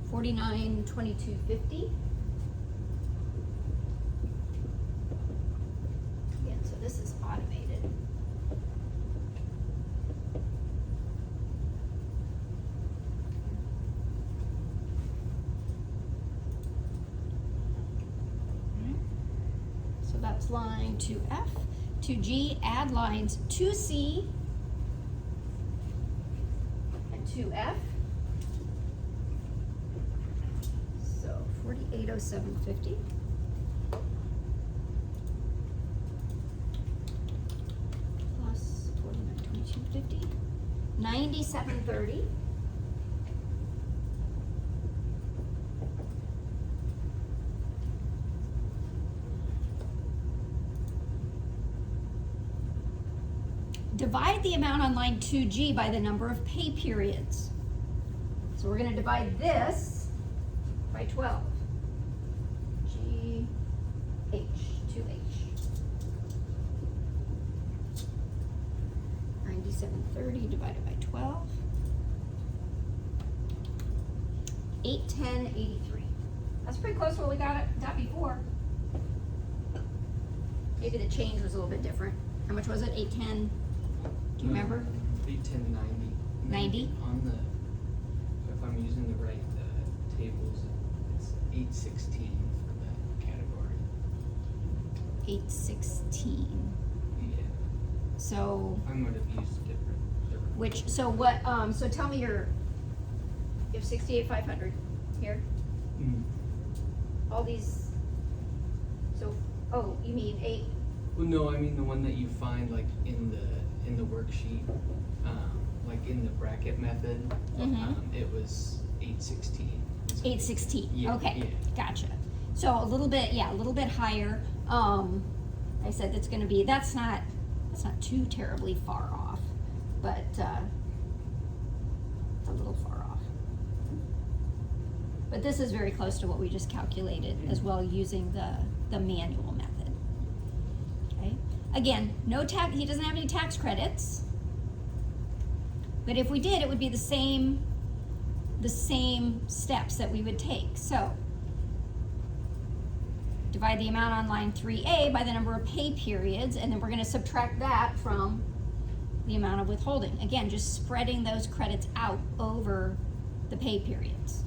49,2250. Again, so this is automated. So that's line 2F. 2G, add lines 2C and 2F. So 4807.50. Plus 4922.50. 9730. Divide the amount on line 2G by the number of pay periods. So we're going to divide this by 12. G, H, 2H. 9730 divided by 12. 810.83. That's pretty close to what we got before. Maybe the change was a little bit different. How much was it? 810. Do you remember? 810.90. 90? On the, if I'm using the right tables, it's 816 for that category. 816. Yeah. So I might have used different. which, so what, so tell me you have 68,500 here. All these, so, oh, you mean 8? Well, no, I mean the one that you find like in the worksheet, like in the bracket method. It was 816. 816. Yeah, Okay, yeah. gotcha. So a little bit, yeah, a little bit higher. I said that's going to be, that's not too terribly far off, but it's a little far off. But this is very close to what we just calculated as well, using the manual method. Okay. Again, no tax. He doesn't have any tax credits. But if we did, it would be the same steps that we would take. So divide the amount on line 3A by the number of pay periods, and then we're going to subtract that from the amount of withholding. Again, just spreading those credits out over the pay periods.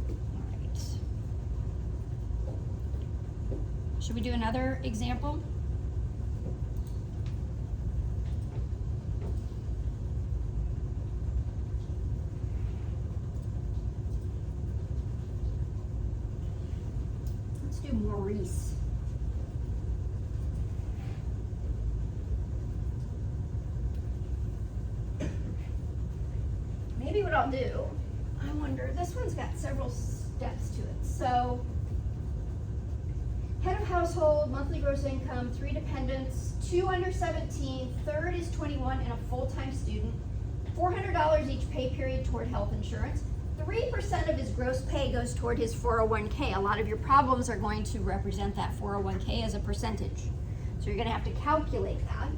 All right. Should we do another example? Let's do Maurice. Maybe what I'll do, I wonder, this one's got several steps to it. So, head of household, monthly gross income, 3 dependents, 2 under 17, third is 21, and a full-time student, $400 each pay period toward health insurance, 3% of his gross pay goes toward his 401k. A lot of your problems are going to represent that 401k as a percentage. So you're gonna have to calculate that.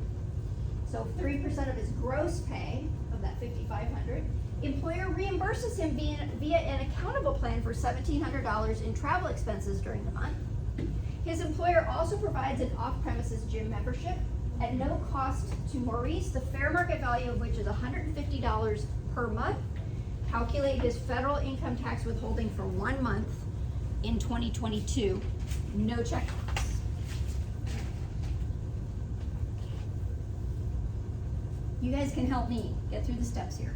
So 3% of his gross pay of that $5,500, employer reimburses him via an accountable plan for $1,700 in travel expenses during the month. His employer also provides an off-premises gym membership at no cost to Maurice, the fair market value of which is $150 per month. Calculate his federal income tax withholding for 1 month in 2022. No checkbox. You guys can help me get through the steps here.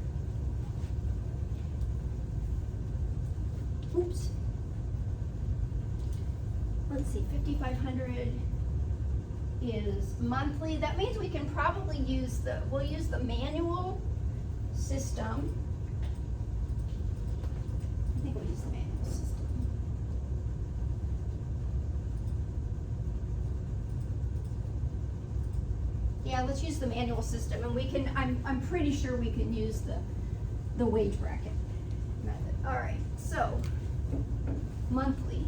Oops. Let's see, 5,500 is monthly. That means we can probably we'll use the manual system. I think we'll use the manual system. Yeah, let's use the manual system, and we can, I'm pretty sure we can use the wage bracket method. All right, so monthly.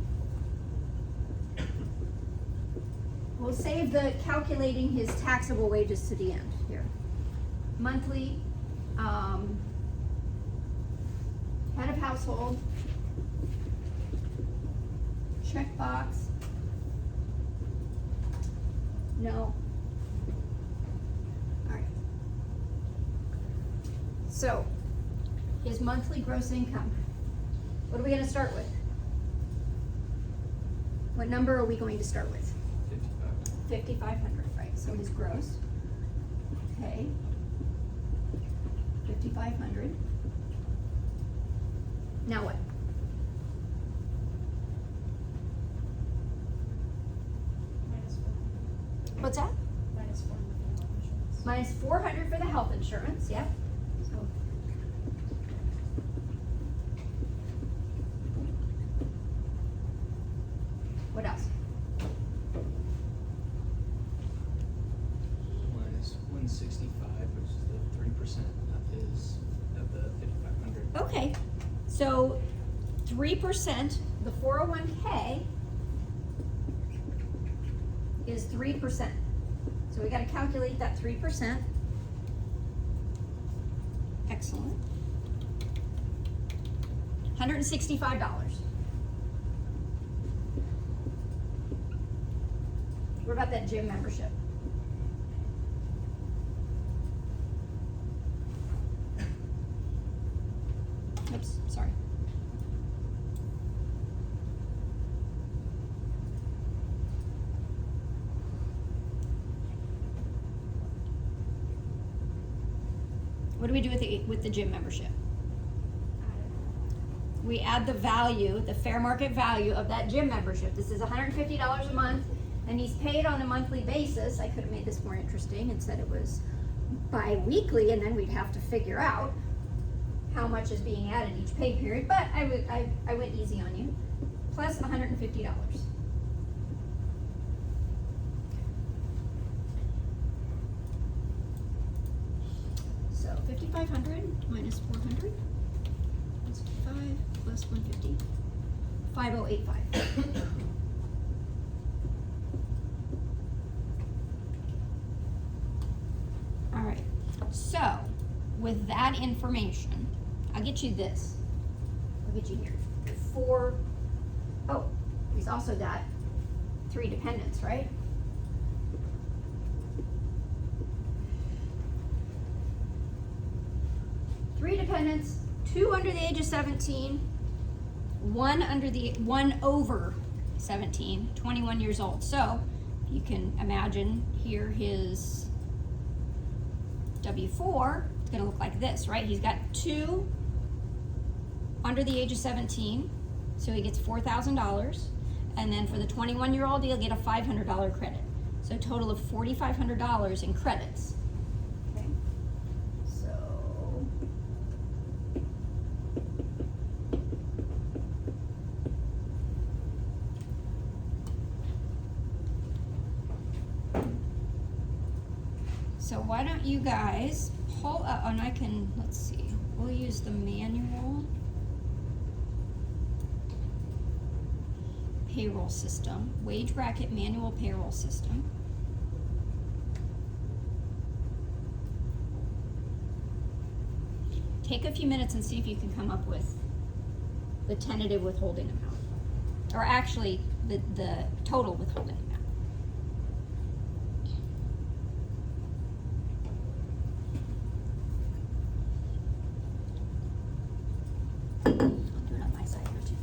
We'll save the calculating his taxable wages to the end here. Monthly, head of household, checkbox, no. All right. So, his monthly gross income. What are we going to start with? What number are we going to start with? 5,500, right? So his gross. Okay. 5,500. Now what? What's that? Minus 400 for the health insurance, yep. So what else? Minus 165, which is the 3% of the 5,500. Okay, so 3%, the 401k is 3%. So we gotta calculate that 3%. Excellent. $165. What about that gym membership? Oops, sorry. What do we do with the gym membership? We add the value, the fair market value of that gym membership. This is $150 a month, and he's paid on a monthly basis. I could have made this more interesting and said it was bi-weekly, and then we'd have to figure out how much is being added each pay period, but I went easy on you. Plus $150. So 5,500 minus 400. That's 5 plus 150. 5,085. All right. So with that information, I'll get you this. I'll get you here. He's also got 3 dependents, right? Three dependents, 2 under the age of 17, 1 over 17, 21 years old. So you can imagine here his W-4 is going to look like this, right? He's got 2 under the age of 17, so he gets $4,000. And then for the 21-year-old, he'll get a $500 credit. So a total of $4,500 in credits. Okay. So why don't you guys pull up, and let's see, we'll use the manual. payroll system, wage bracket manual payroll system. Take a few minutes and see if you can come up with the tentative withholding amount, or actually the total withholding amount. I'll do it on my side here too.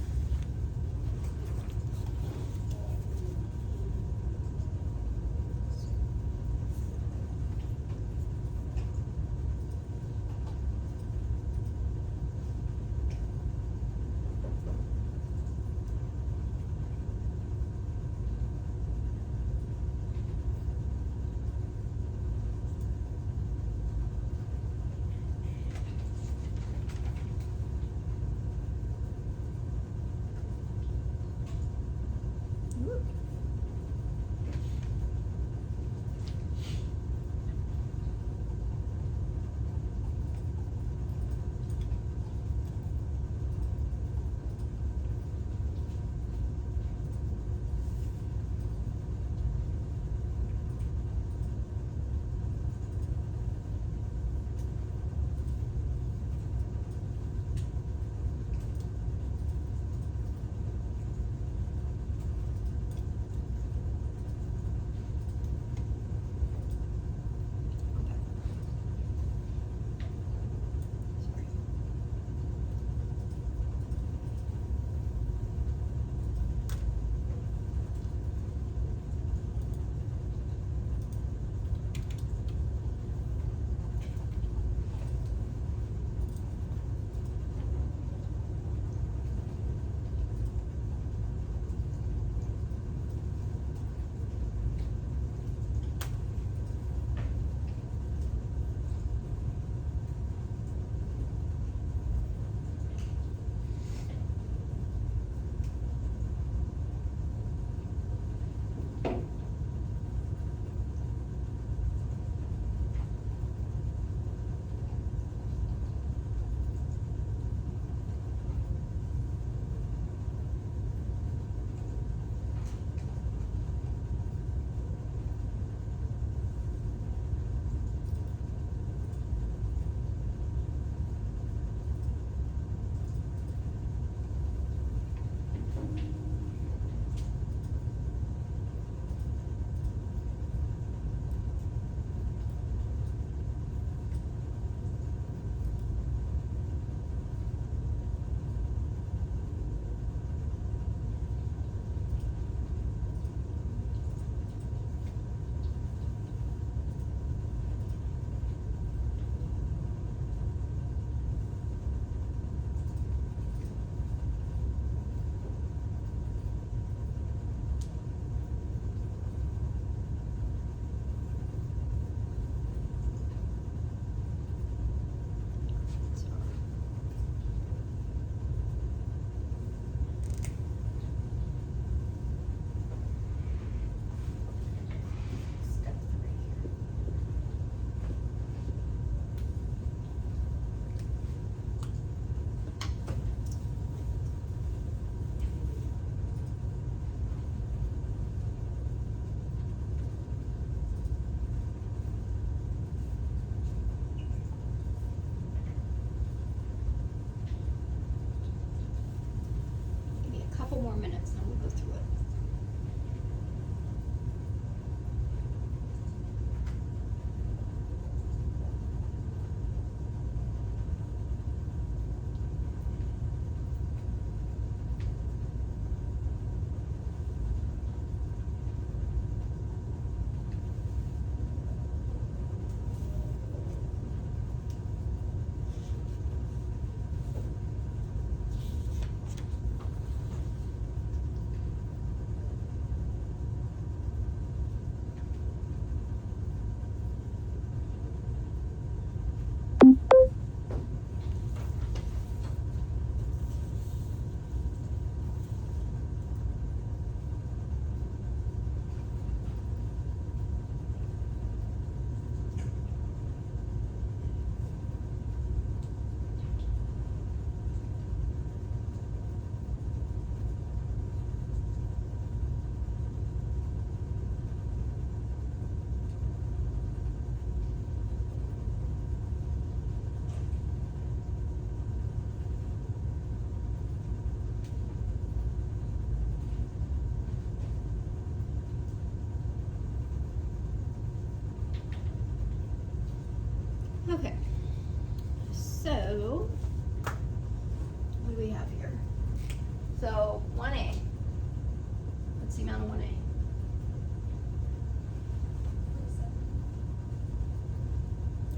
amount of 1A?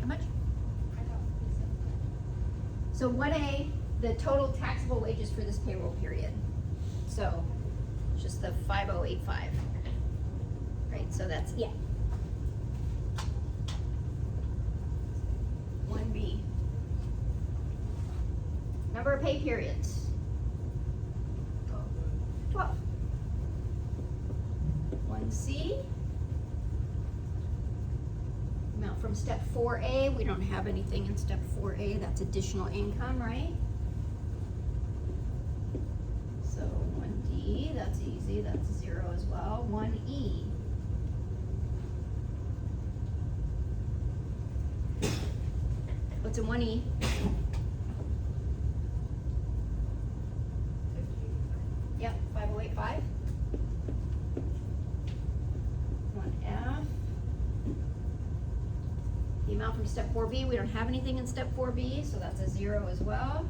How much? So 1A, the total taxable wages for this payroll period. So just the 5085. Right, so that's, yeah. 1B. Number of pay periods. 12. 1C. Amount from step 4A, we don't have anything in step 4A, that's additional income, right? So 1D, that's easy, that's 0 as well. 1E. What's in 1E? Yep, 5085. 1F. The amount from step 4B, we don't have anything in step 4B, so that's a 0 as well.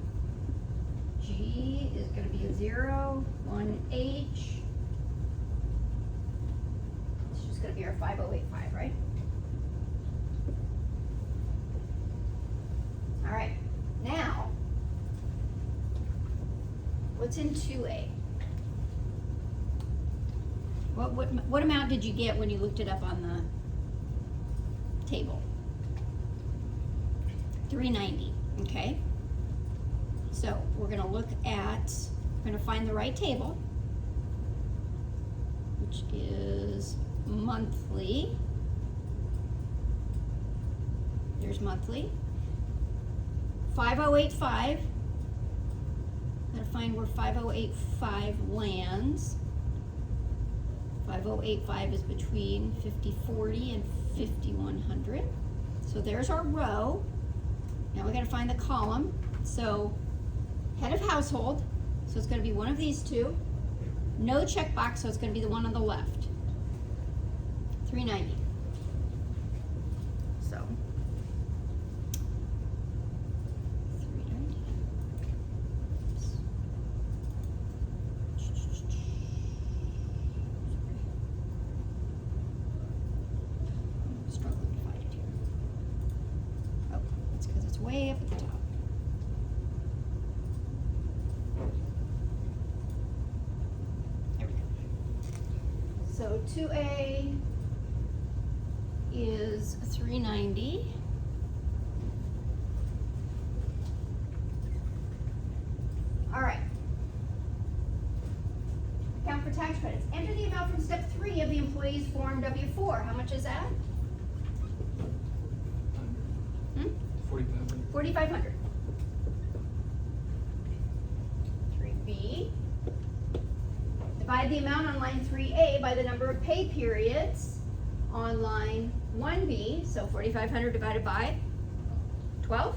G is going to be a 0. 1H. It's just going to be our 5085, right? All right, now, what's in 2A? What amount did you get when you looked it up on the table? 390, okay? So we're gonna look at, we're gonna find the right table, which is monthly. There's monthly. 5085. Gotta find where 5085 lands. 5085 is between 5040 and 5100. So there's our row. Now we gotta find the column. So head of household, so it's gonna be one of these two. No checkbox, so it's gonna be the one on the left. 390. So 390. I'm struggling to find it here. Oh, it's because it's way up at the top. There we go. So 2A is 390. All right. Account for tax credits. Enter the amount from step 3 of the employee's form W4. How much is that? 4,500. 4,500. 3B. Divide the amount on line 3A by the number of pay periods on line 1B. So 4,500 divided by 12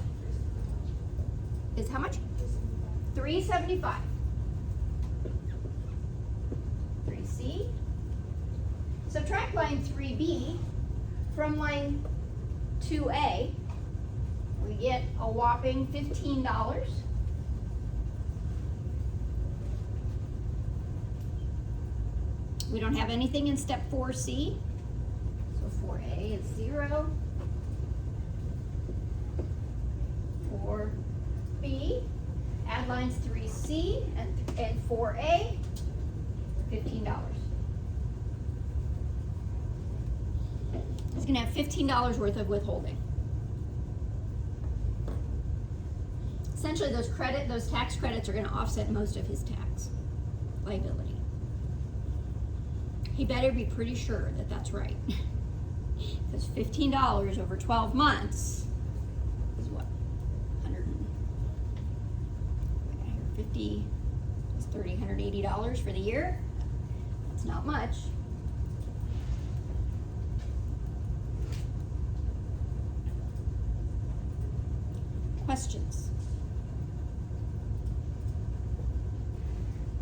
is how much? 375. 3C. Subtract line 3B from line 2A. We get a whopping $15. We don't have anything in step 4C. So 4A is 0. 4B. Add lines 3C and 4A. $15. He's gonna have $15 worth of withholding. Essentially, those tax credits are gonna offset most of his tax liability. He better be pretty sure that that's right. Because $15 over 12 months is what? 150, it's $180 for the year. That's not much. Questions?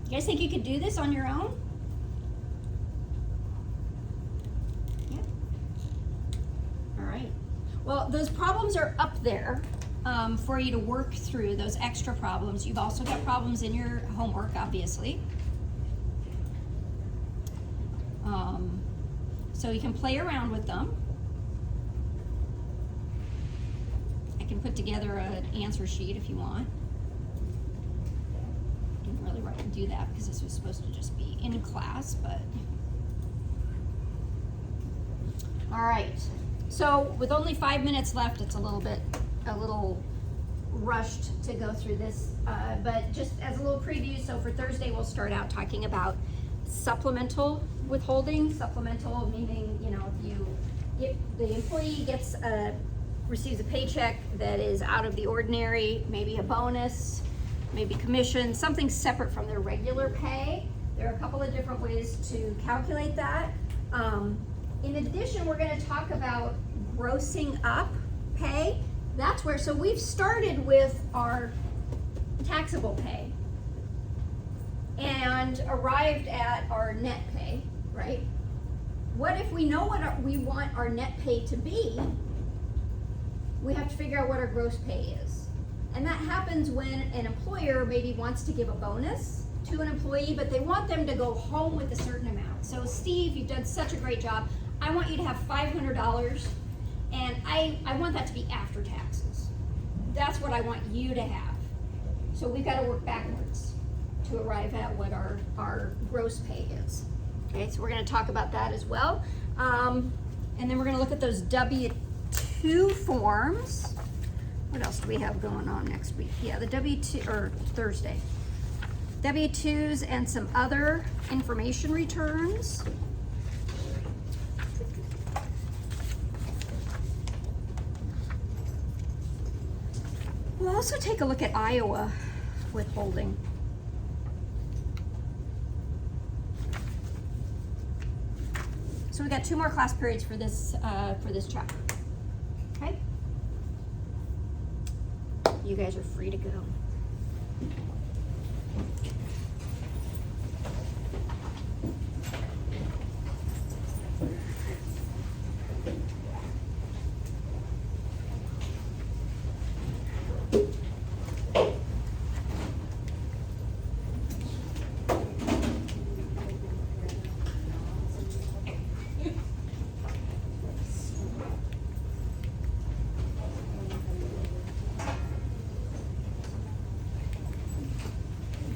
You guys think you could do this on your own? Yeah. All right. Well, those problems are up there for you to work through, those extra problems. You've also got problems in your homework, obviously. So you can play around with them. I can put together an answer sheet if you want. Didn't really do that because this was supposed to just be in class, but. All right, so with only 5 minutes left, it's a little rushed to go through this, but just as a little preview, so for Thursday, we'll start out talking about supplemental withholding. Supplemental meaning, if the employee receives a paycheck that is out of the ordinary, maybe a bonus, maybe commission, something separate from their regular pay. There are a couple of different ways to calculate that. In addition, we're going to talk about grossing up pay. That's where, so we've started with our taxable pay and arrived at our net pay, right? What if we know what we want our net pay to be? We have to figure out what our gross pay is. And that happens when an employer maybe wants to give a bonus to an employee, but they want them to go home with a certain amount. So Steve, you've done such a great job. I want you to have $500, and I want that to be after taxes. That's what I want you to have. So we've got to work backwards to arrive at what our gross pay is. Okay, so we're going to talk about that as well. And then we're going to look at those W-2 forms. What else do we have going on next week? Yeah, the W-2, or Thursday. W-2s and some other information returns. We'll also take a look at Iowa withholding. So we got 2 more class periods for this chapter. Okay? You guys are free to go.